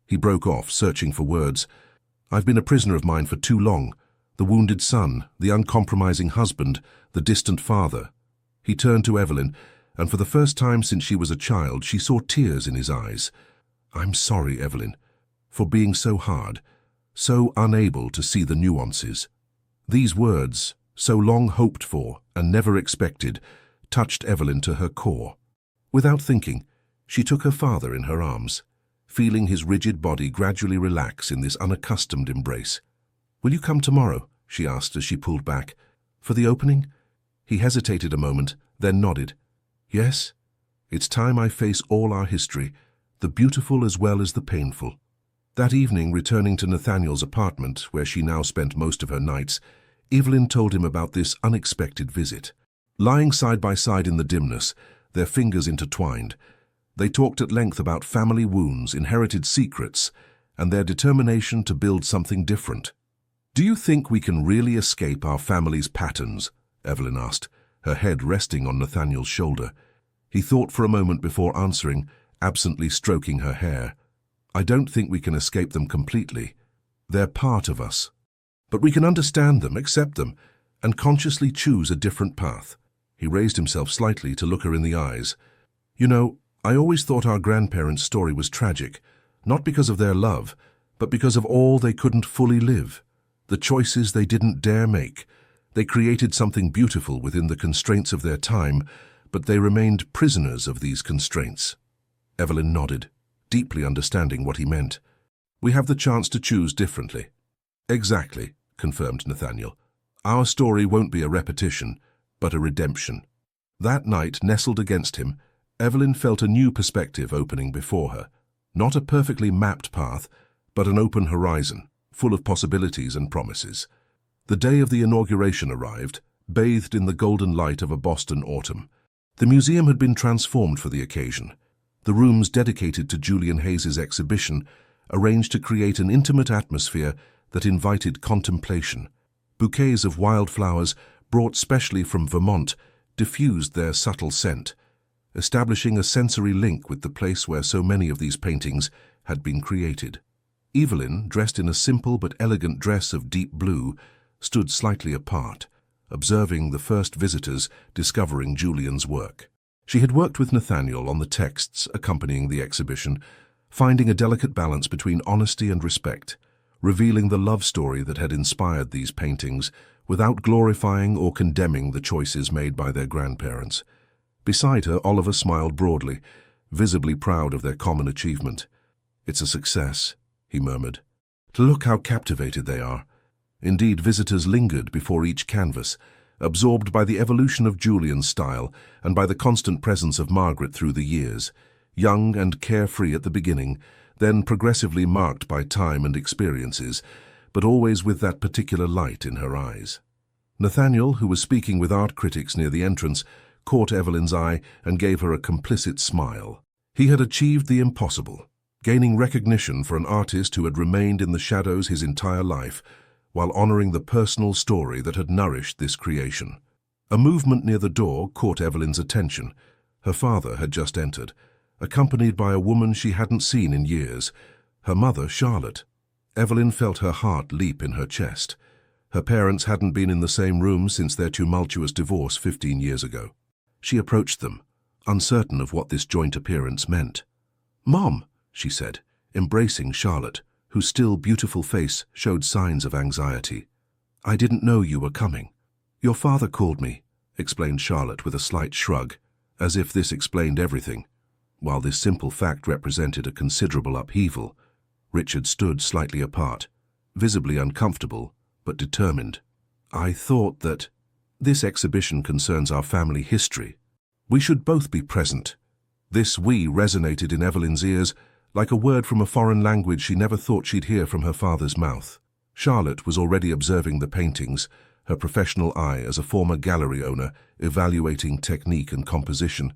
[SPEAKER 1] He broke off, searching for words. "I've been a prisoner of mine for too long. The wounded son, the uncompromising husband, the distant father." He turned to Evelyn, and for the first time since she was a child, she saw tears in his eyes. "I'm sorry, Evelyn, for being so hard, so unable to see the nuances." These words, so long hoped for and never expected, touched Evelyn to her core. Without thinking, she took her father in her arms, feeling his rigid body gradually relax in this unaccustomed embrace. "Will you come tomorrow?" she asked as she pulled back. "For the opening?" He hesitated a moment, then nodded. "Yes. It's time I face all our history, the beautiful as well as the painful." That evening, returning to Nathaniel's apartment, where she now spent most of her nights, Evelyn told him about this unexpected visit. Lying side by side in the dimness, their fingers intertwined, they talked at length about family wounds, inherited secrets, and their determination to build something different. "Do you think we can really escape our family's patterns?" Evelyn asked, her head resting on Nathaniel's shoulder. He thought for a moment before answering, absently stroking her hair. "I don't think we can escape them completely. They're part of us. But we can understand them, accept them, and consciously choose a different path." He raised himself slightly to look her in the eyes. "You know, I always thought our grandparents' story was tragic, not because of their love, but because of all they couldn't fully live, the choices they didn't dare make. They created something beautiful within the constraints of their time, but they remained prisoners of these constraints." Evelyn nodded. deeply understanding what he meant. We have the chance to choose differently. Exactly, confirmed Nathaniel. Our story won't be a repetition, but a redemption. That night, nestled against him, Evelyn felt a new perspective opening before her. Not a perfectly mapped path, but an open horizon, full of possibilities and promises. The day of the inauguration arrived, bathed in the golden light of a Boston autumn. The museum had been transformed for the occasion. The rooms dedicated to Julian Hayes's exhibition arranged to create an intimate atmosphere that invited contemplation. Bouquets of wildflowers, brought specially from Vermont, diffused their subtle scent, establishing a sensory link with the place where so many of these paintings had been created. Evelyn, dressed in a simple but elegant dress of deep blue, stood slightly apart, observing the first visitors discovering Julian's work. She had worked with Nathaniel on the texts accompanying the exhibition, finding a delicate balance between honesty and respect, revealing the love story that had inspired these paintings without glorifying or condemning the choices made by their grandparents. Beside her, Oliver smiled broadly, visibly proud of their common achievement. "It's a success," he murmured. "Look how captivated they are." Indeed, visitors lingered before each canvas, absorbed by the evolution of Julian's style and by the constant presence of Margaret through the years, young and carefree at the beginning, then progressively marked by time and experiences, but always with that particular light in her eyes. Nathaniel, who was speaking with art critics near the entrance, caught Evelyn's eye and gave her a complicit smile. He had achieved the impossible, gaining recognition for an artist who had remained in the shadows his entire life, while honoring the personal story that had nourished this creation. A movement near the door caught Evelyn's attention. Her father had just entered, accompanied by a woman she hadn't seen in years, her mother, Charlotte. Evelyn felt her heart leap in her chest. Her parents hadn't been in the same room since their tumultuous divorce 15 years ago. She approached them, uncertain of what this joint appearance meant. "Mom," she said, embracing Charlotte, whose still beautiful face showed signs of anxiety. "I didn't know you were coming." "Your father called me," explained Charlotte with a slight shrug, as if this explained everything. While this simple fact represented a considerable upheaval, Richard stood slightly apart, visibly uncomfortable, but determined. "I thought that this exhibition concerns our family history. We should both be present." This "we" resonated in Evelyn's ears like a word from a foreign language she never thought she'd hear from her father's mouth. Charlotte was already observing the paintings, her professional eye as a former gallery owner evaluating technique and composition.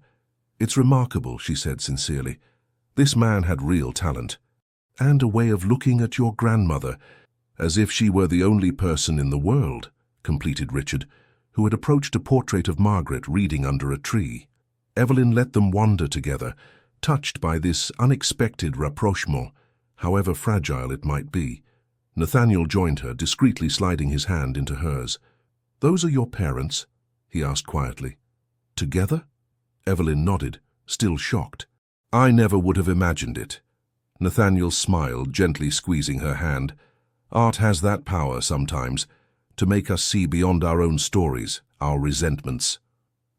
[SPEAKER 1] "It's remarkable," she said sincerely. "This man had real talent. And a way of looking at your grandmother, as if she were the only person in the world," completed Richard, who had approached a portrait of Margaret reading under a tree. Evelyn let them wander together, touched by this unexpected rapprochement, however fragile it might be. Nathaniel joined her, discreetly sliding his hand into hers. "Those are your parents?" he asked quietly. "Together?" Evelyn nodded, still shocked. "I never would have imagined it." Nathaniel smiled, gently squeezing her hand. "Art has that power sometimes, to make us see beyond our own stories, our resentments."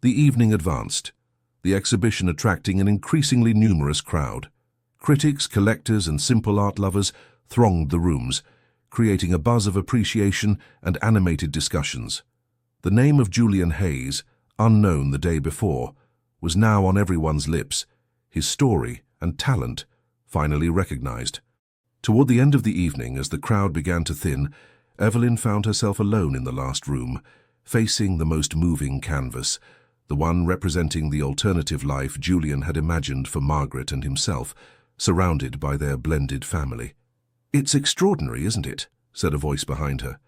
[SPEAKER 1] The evening advanced, the exhibition attracting an increasingly numerous crowd. Critics, collectors, and simple art lovers thronged the rooms, creating a buzz of appreciation and animated discussions. The name of Julian Hayes, unknown the day before, was now on everyone's lips, his story and talent finally recognized. Toward the end of the evening, as the crowd began to thin, Evelyn found herself alone in the last room, facing the most moving canvas, the one representing the alternative life Julian had imagined for Margaret and himself, surrounded by their blended family. "It's extraordinary, isn't it?" said a voice behind her.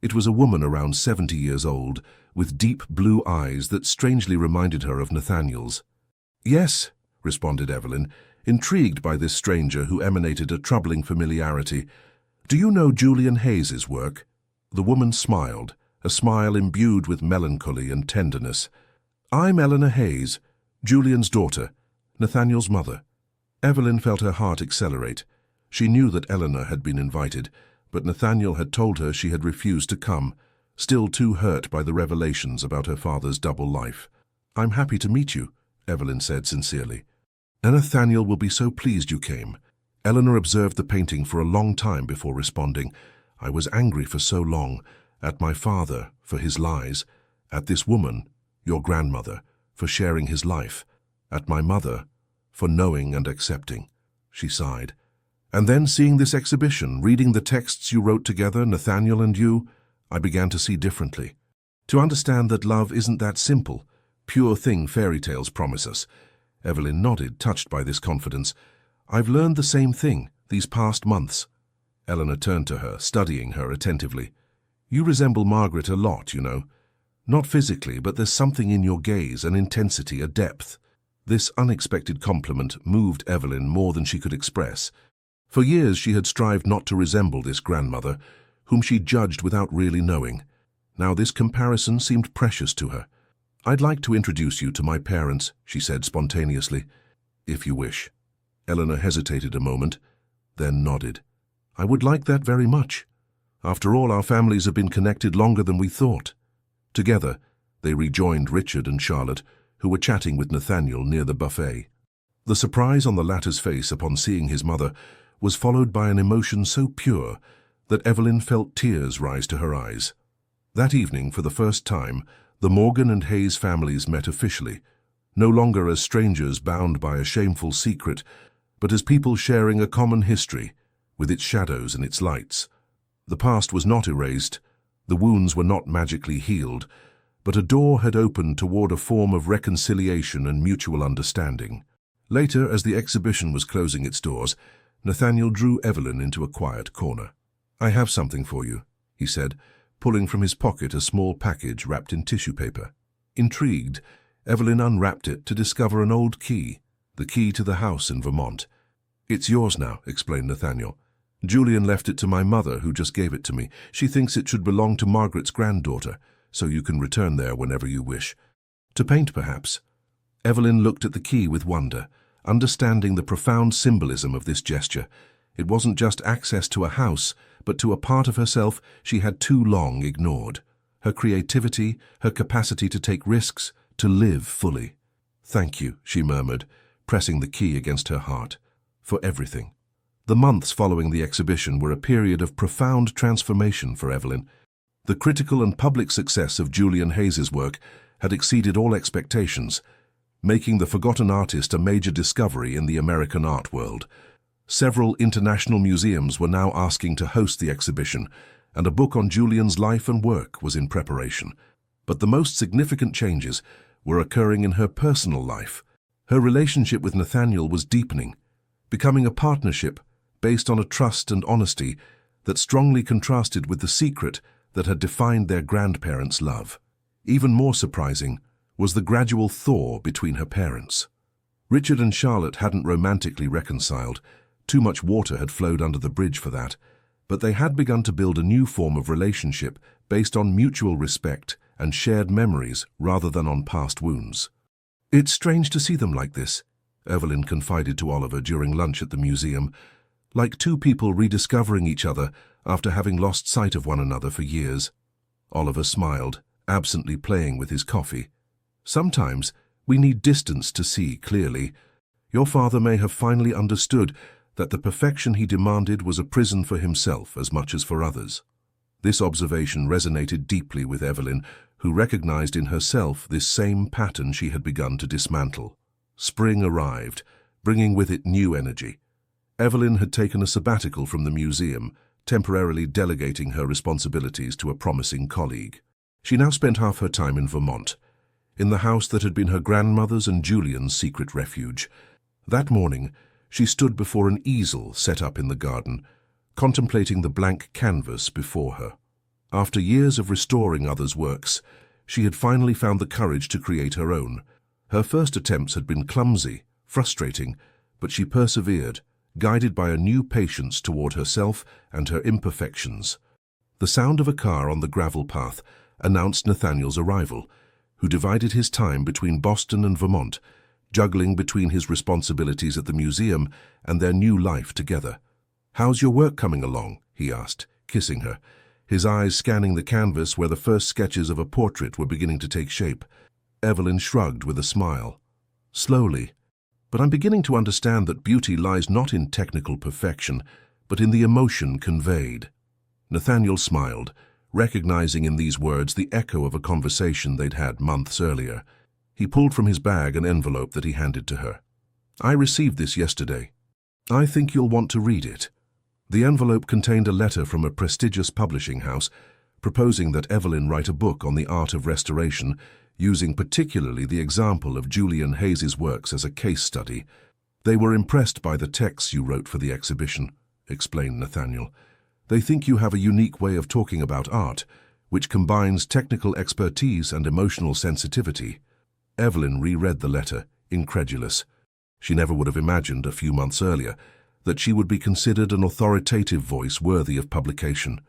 [SPEAKER 1] It was a woman around 70 years old, with deep blue eyes that strangely reminded her of Nathaniel's. "Yes," responded Evelyn, intrigued by this stranger who emanated a troubling familiarity. "Do you know Julian Hayes's work?" The woman smiled, a smile imbued with melancholy and tenderness. "I'm Eleanor Hayes, Julian's daughter, Nathaniel's mother." Evelyn felt her heart accelerate. She knew that Eleanor had been invited, but Nathaniel had told her she had refused to come, still too hurt by the revelations about her father's double life. "I'm happy to meet you," Evelyn said sincerely. And Nathaniel will be so pleased you came. Eleanor observed the painting for a long time before responding. I was angry for so long, at my father for his lies, at this woman, your grandmother, for sharing his life, at my mother for knowing and accepting. She sighed. And then seeing this exhibition, reading the texts you wrote together, Nathaniel and you, I began to see differently. To understand that love isn't that simple, pure thing fairy tales promise us. Evelyn nodded, touched by this confidence. I've learned the same thing these past months. Eleanor turned to her, studying her attentively. You resemble Margaret a lot, you know. Not physically, but there's something in your gaze, an intensity, a depth. This unexpected compliment moved Evelyn more than she could express. For years she had strived not to resemble this grandmother, whom she judged without really knowing. Now this comparison seemed precious to her. I'd like to introduce you to my parents, she said spontaneously. If you wish. Eleanor hesitated a moment, then nodded. I would like that very much. After all, our families have been connected longer than we thought. Together, they rejoined Richard and Charlotte, who were chatting with Nathaniel near the buffet. The surprise on the latter's face upon seeing his mother was followed by an emotion so pure that Evelyn felt tears rise to her eyes. That evening, for the first time, the Morgan and Hayes families met officially, no longer as strangers bound by a shameful secret, but as people sharing a common history, with its shadows and its lights. The past was not erased, the wounds were not magically healed, but a door had opened toward a form of reconciliation and mutual understanding. Later, as the exhibition was closing its doors, Nathaniel drew Evelyn into a quiet corner. I have something for you, he said, pulling from his pocket a small package wrapped in tissue paper. Intrigued, Evelyn unwrapped it to discover an old key, the key to the house in Vermont. It's yours now, explained Nathaniel. Julian left it to my mother, who just gave it to me. She thinks it should belong to Margaret's granddaughter, so you can return there whenever you wish. To paint, perhaps? Evelyn looked at the key with wonder, understanding the profound symbolism of this gesture. It wasn't just access to a house, but to a part of herself she had too long ignored. Her creativity, her capacity to take risks, to live fully. Thank you, she murmured, pressing the key against her heart, for everything. The months following the exhibition were a period of profound transformation for Evelyn. The critical and public success of Julian Hayes's work had exceeded all expectations, making the forgotten artist a major discovery in the American art world. Several international museums were now asking to host the exhibition, and a book on Julian's life and work was in preparation. But the most significant changes were occurring in her personal life. Her relationship with Nathaniel was deepening, becoming a partnership based on a trust and honesty that strongly contrasted with the secret that had defined their grandparents' love. Even more surprising was the gradual thaw between her parents. Richard and Charlotte hadn't romantically reconciled. Too much water had flowed under the bridge for that, but they had begun to build a new form of relationship based on mutual respect and shared memories rather than on past wounds. It's strange to see them like this, Evelyn confided to Oliver during lunch at the museum, like two people rediscovering each other after having lost sight of one another for years. Oliver smiled, absently playing with his coffee. Sometimes we need distance to see clearly. Your father may have finally understood that the perfection he demanded was a prison for himself as much as for others. This observation resonated deeply with Evelyn, who recognized in herself this same pattern she had begun to dismantle. Spring arrived, bringing with it new energy. Evelyn had taken a sabbatical from the museum, temporarily delegating her responsibilities to a promising colleague. She now spent half her time in Vermont, in the house that had been her grandmother's and Julian's secret refuge. That morning, she stood before an easel set up in the garden, contemplating the blank canvas before her. After years of restoring others' works, she had finally found the courage to create her own. Her first attempts had been clumsy, frustrating, but she persevered, guided by a new patience toward herself and her imperfections. The sound of a car on the gravel path announced Nathaniel's arrival, who divided his time between Boston and Vermont, juggling between his responsibilities at the museum and their new life together. "How's your work coming along?" he asked, kissing her, his eyes scanning the canvas where the first sketches of a portrait were beginning to take shape. Evelyn shrugged with a smile. "Slowly. But I'm beginning to understand that beauty lies not in technical perfection, but in the emotion conveyed. Nathaniel smiled, recognizing in these words the echo of a conversation they'd had months earlier. He pulled from his bag an envelope that he handed to her. "I received this yesterday. I think you'll want to read it." The envelope contained a letter from a prestigious publishing house proposing that Evelyn write a book on the art of restoration, using particularly the example of Julian Hayes's works as a case study. "They were impressed by the texts you wrote for the exhibition," explained Nathaniel. "They think you have a unique way of talking about art, which combines technical expertise and emotional sensitivity." Evelyn reread the letter, incredulous. She never would have imagined a few months earlier that she would be considered an authoritative voice worthy of publication.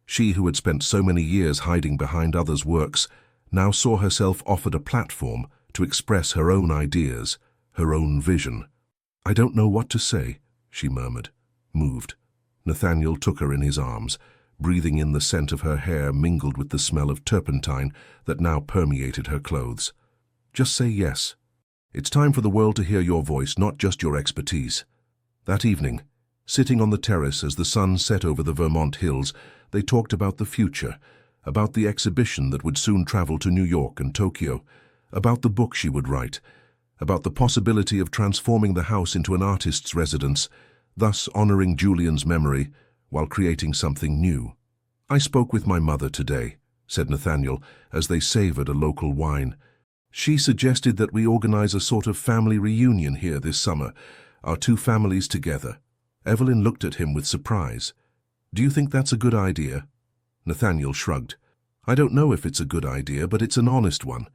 [SPEAKER 1] She, who had spent so many years hiding behind others' works, now saw herself offered a platform to express her own ideas, her own vision. "I don't know what to say," she murmured, moved. Nathaniel took her in his arms, breathing in the scent of her hair mingled with the smell of turpentine that now permeated her clothes. "Just say yes. It's time for the world to hear your voice, not just your expertise." That evening, sitting on the terrace as the sun set over the Vermont hills, they talked about the future, about the exhibition that would soon travel to New York and Tokyo, about the book she would write, about the possibility of transforming the house into an artist's residence, thus honoring Julian's memory while creating something new. "I spoke with my mother today," said Nathaniel, as they savored a local wine. "She suggested that we organize a sort of family reunion here this summer, our two families together." Evelyn looked at him with surprise. "Do you think that's a good idea?" Nathaniel shrugged. "I don't know if it's a good idea, but it's an honest one.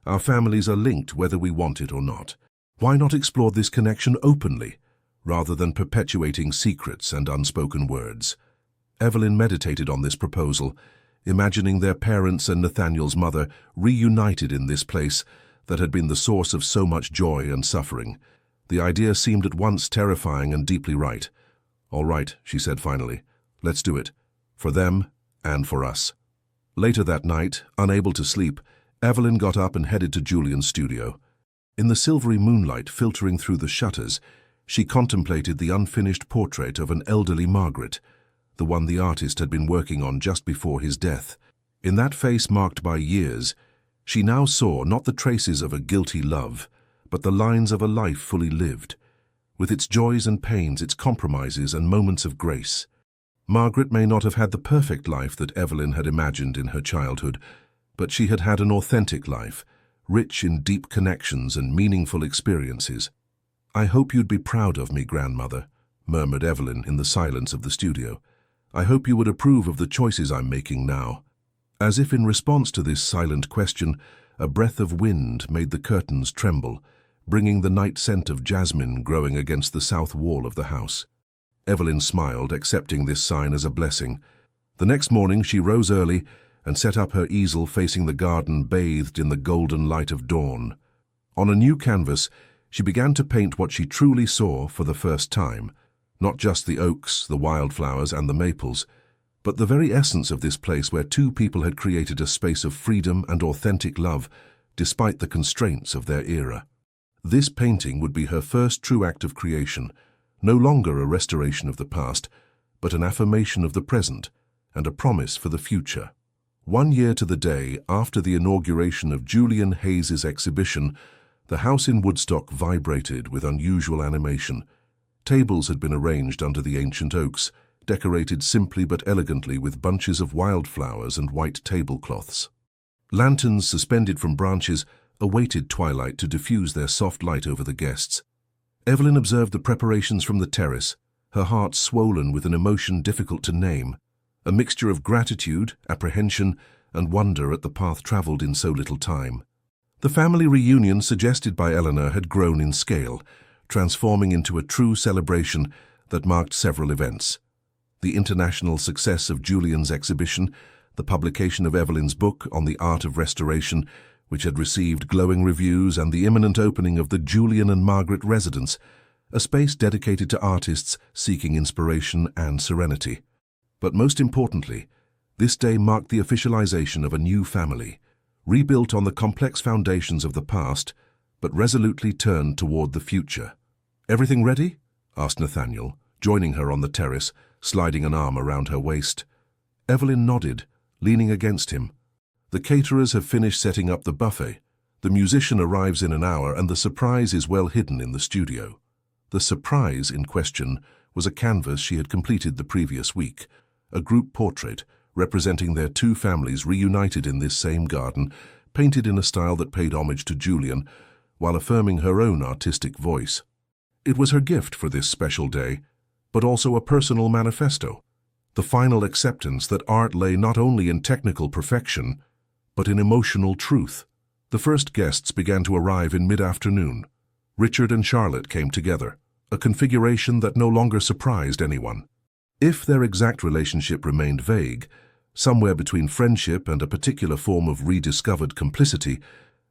[SPEAKER 1] Our families are linked whether we want it or not. Why not explore this connection openly, rather than perpetuating secrets and unspoken words?" Evelyn meditated on this proposal, imagining their parents and Nathaniel's mother reunited in this place that had been the source of so much joy and suffering. The idea seemed at once terrifying and deeply right. "All right," she said finally. "Let's do it. For them and for us." Later that night, unable to sleep, Evelyn got up and headed to Julian's studio. In the silvery moonlight filtering through the shutters, she contemplated the unfinished portrait of an elderly Margaret, the one the artist had been working on just before his death. In that face marked by years, she now saw not the traces of a guilty love, but the lines of a life fully lived, with its joys and pains, its compromises and moments of grace. Margaret may not have had the perfect life that Evelyn had imagined in her childhood, but she had had an authentic life, rich in deep connections and meaningful experiences. "I hope you'd be proud of me, grandmother," murmured Evelyn in the silence of the studio. "I hope you would approve of the choices I'm making now." As if in response to this silent question, a breath of wind made the curtains tremble, bringing the night scent of jasmine growing against the south wall of the house. Evelyn smiled, accepting this sign as a blessing. The next morning she rose early and set up her easel facing the garden bathed in the golden light of dawn. On a new canvas, she began to paint what she truly saw for the first time, not just the oaks, the wildflowers, and the maples, but the very essence of this place where two people had created a space of freedom and authentic love, despite the constraints of their era. This painting would be her first true act of creation, no longer a restoration of the past, but an affirmation of the present and a promise for the future. 1 year to the day after the inauguration of Julian Hayes's exhibition, the house in Woodstock vibrated with unusual animation. Tables had been arranged under the ancient oaks, decorated simply but elegantly with bunches of wildflowers and white tablecloths. Lanterns suspended from branches awaited twilight to diffuse their soft light over the guests. Evelyn observed the preparations from the terrace, her heart swollen with an emotion difficult to name, a mixture of gratitude, apprehension, and wonder at the path traveled in so little time. The family reunion suggested by Eleanor had grown in scale, transforming into a true celebration that marked several events. The international success of Julian's exhibition, the publication of Evelyn's book on the art of restoration, which had received glowing reviews, and the imminent opening of the Julian and Margaret residence, a space dedicated to artists seeking inspiration and serenity. But most importantly, this day marked the officialization of a new family, rebuilt on the complex foundations of the past, but but resolutely turned toward the future. "Everything ready?" asked Nathaniel, joining her on the terrace, sliding an arm around her waist. Evelyn nodded, leaning against him. "The caterers have finished setting up the buffet. The musician arrives in an hour, and the surprise is well hidden in the studio." The surprise in question was a canvas she had completed the previous week, a group portrait representing their two families reunited in this same garden, painted in a style that paid homage to Julian, while affirming her own artistic voice. It was her gift for this special day, but also a personal manifesto, the final acceptance that art lay not only in technical perfection, but in emotional truth. The first guests began to arrive in mid-afternoon. Richard and Charlotte came together, a configuration that no longer surprised anyone. If their exact relationship remained vague, somewhere between friendship and a particular form of rediscovered complicity,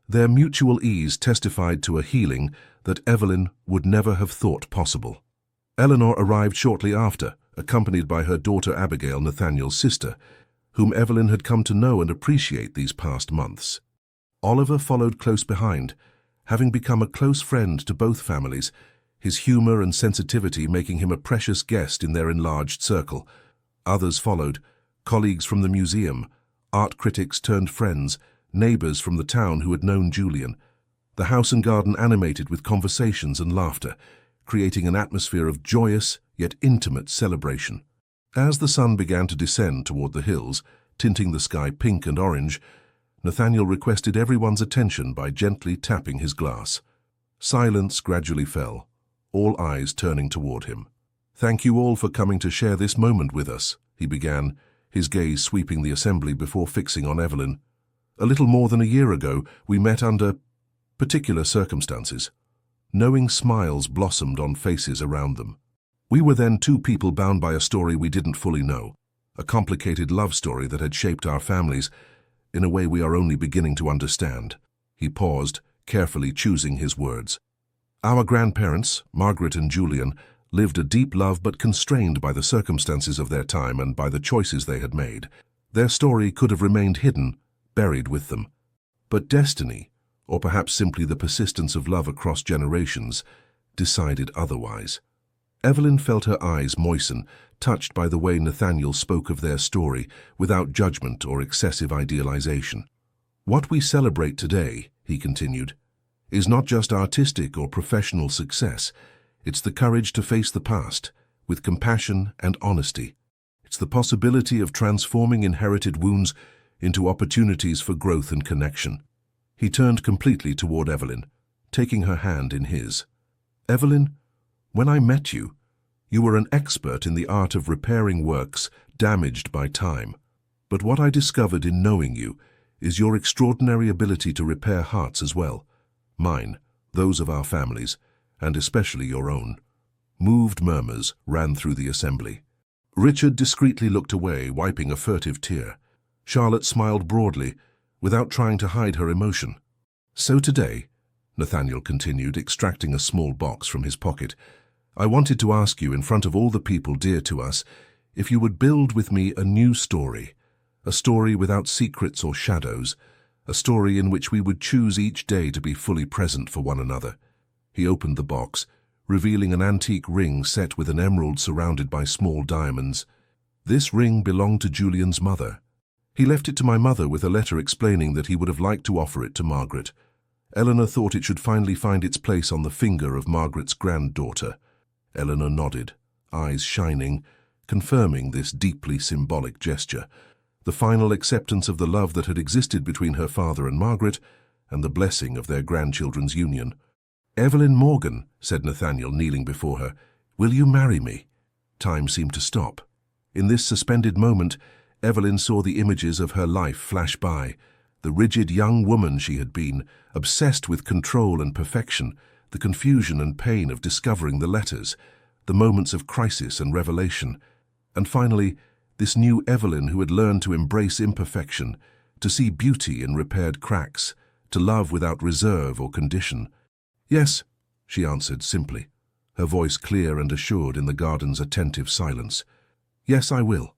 [SPEAKER 1] their mutual ease testified to a healing that Evelyn would never have thought possible. Eleanor arrived shortly after, accompanied by her daughter Abigail, Nathaniel's sister, whom Evelyn had come to know and appreciate these past months. Oliver followed close behind, having become a close friend to both families, his humor and sensitivity making him a precious guest in their enlarged circle. Others followed, colleagues from the museum, art critics turned friends, neighbors from the town who had known Julian. The house and garden animated with conversations and laughter, creating an atmosphere of joyous yet intimate celebration. As the sun began to descend toward the hills, tinting the sky pink and orange, Nathaniel requested everyone's attention by gently tapping his glass. Silence gradually fell, all eyes turning toward him. "Thank you all for coming to share this moment with us," he began, his gaze sweeping the assembly before fixing on Evelyn. "A little more than a year ago, we met under particular circumstances." Knowing smiles blossomed on faces around them. "We were then two people bound by a story we didn't fully know, a complicated love story that had shaped our families in a way we are only beginning to understand." He paused, carefully choosing his words. "Our grandparents, Margaret and Julian, lived a deep love but constrained by the circumstances of their time and by the choices they had made. Their story could have remained hidden, buried with them. But destiny, or perhaps simply the persistence of love across generations, decided otherwise." Evelyn felt her eyes moisten, touched by the way Nathaniel spoke of their story, without judgment or excessive idealization. "What we celebrate today," he continued, "is not just artistic or professional success. It's the courage to face the past, with compassion and honesty. It's the possibility of transforming inherited wounds into opportunities for growth and connection." He turned completely toward Evelyn, taking her hand in his. "Evelyn, when I met you, you were an expert in the art of repairing works damaged by time. But what I discovered in knowing you is your extraordinary ability to repair hearts as well. Mine, those of our families, and especially your own." Moved murmurs ran through the assembly. Richard discreetly looked away, wiping a furtive tear. Charlotte smiled broadly, without trying to hide her emotion. "So today," Nathaniel continued, extracting a small box from his pocket, "I wanted to ask you in front of all the people dear to us if you would build with me a new story, a story without secrets or shadows, a story in which we would choose each day to be fully present for one another." He opened the box, revealing an antique ring set with an emerald surrounded by small diamonds. This ring belonged to Julian's mother. He left it to my mother with a letter explaining that he would have liked to offer it to Margaret. Eleanor thought it should finally find its place on the finger of Margaret's granddaughter. Eleanor nodded, eyes shining, confirming this deeply symbolic gesture, the final acceptance of the love that had existed between her father and Margaret, and the blessing of their grandchildren's union. "Evelyn Morgan," said Nathaniel, kneeling before her, "will you marry me?" Time seemed to stop. In this suspended moment, Evelyn saw the images of her life flash by, the rigid young woman she had been, obsessed with control and perfection, the confusion and pain of discovering the letters, the moments of crisis and revelation, and finally, this new Evelyn who had learned to embrace imperfection, to see beauty in repaired cracks, to love without reserve or condition. "Yes," she answered simply, her voice clear and assured in the garden's attentive silence. "Yes, I will."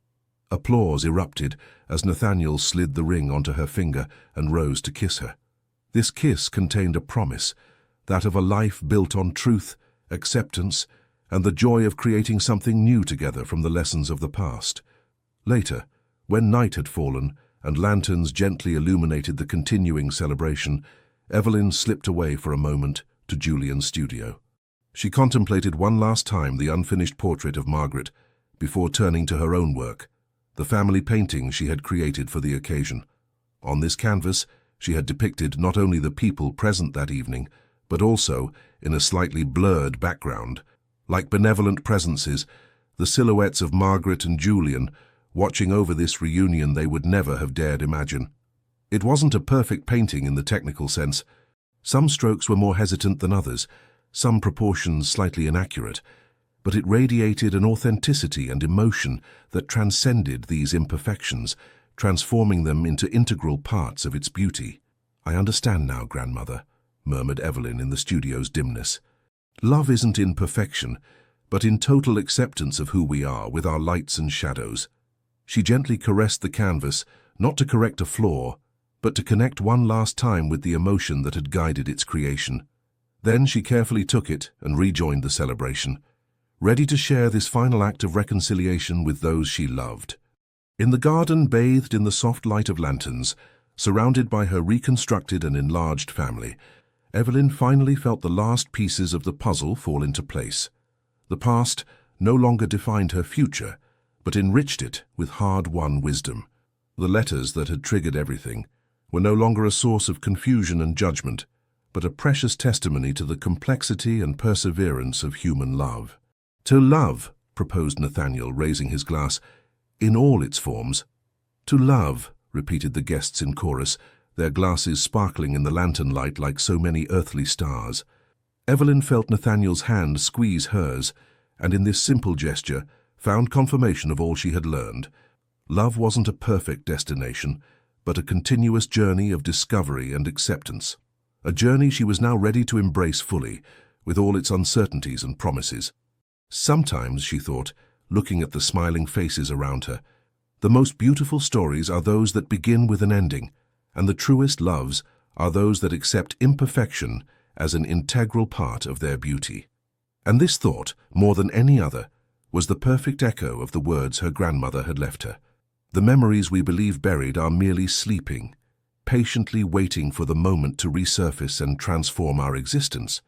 [SPEAKER 1] Applause erupted as Nathaniel slid the ring onto her finger and rose to kiss her. This kiss contained a promise, that of a life built on truth, acceptance, and the joy of creating something new together from the lessons of the past. Later, when night had fallen and lanterns gently illuminated the continuing celebration, Evelyn slipped away for a moment to Julian's studio. She contemplated one last time the unfinished portrait of Margaret before turning to her own work, the family painting she had created for the occasion. On this canvas, she had depicted not only the people present that evening, but also, in a slightly blurred background, like benevolent presences, the silhouettes of Margaret and Julian watching over this reunion they would never have dared imagine. It wasn't a perfect painting in the technical sense. Some strokes were more hesitant than others, some proportions slightly inaccurate, but it radiated an authenticity and emotion that transcended these imperfections, transforming them into integral parts of its beauty. "I understand now, grandmother," murmured Evelyn in the studio's dimness. "Love isn't in perfection, but in total acceptance of who we are with our lights and shadows." She gently caressed the canvas, not to correct a flaw, but to connect one last time with the emotion that had guided its creation. Then she carefully took it and rejoined the celebration, ready to share this final act of reconciliation with those she loved. In the garden, bathed in the soft light of lanterns, surrounded by her reconstructed and enlarged family, Evelyn finally felt the last pieces of the puzzle fall into place. The past no longer defined her future, but enriched it with hard-won wisdom. The letters that had triggered everything were no longer a source of confusion and judgment, but a precious testimony to the complexity and perseverance of human love. "To love," proposed Nathaniel, raising his glass, "in all its forms." "To love," repeated the guests in chorus, their glasses sparkling in the lantern light like so many earthly stars. Evelyn felt Nathaniel's hand squeeze hers, and in this simple gesture found confirmation of all she had learned. Love wasn't a perfect destination, but a continuous journey of discovery and acceptance. A journey she was now ready to embrace fully, with all its uncertainties and promises. Sometimes, she thought, looking at the smiling faces around her, the most beautiful stories are those that begin with an ending, and the truest loves are those that accept imperfection as an integral part of their beauty. And this thought, more than any other, was the perfect echo of the words her grandmother had left her. The memories we believe buried are merely sleeping, patiently waiting for the moment to resurface and transform our existence.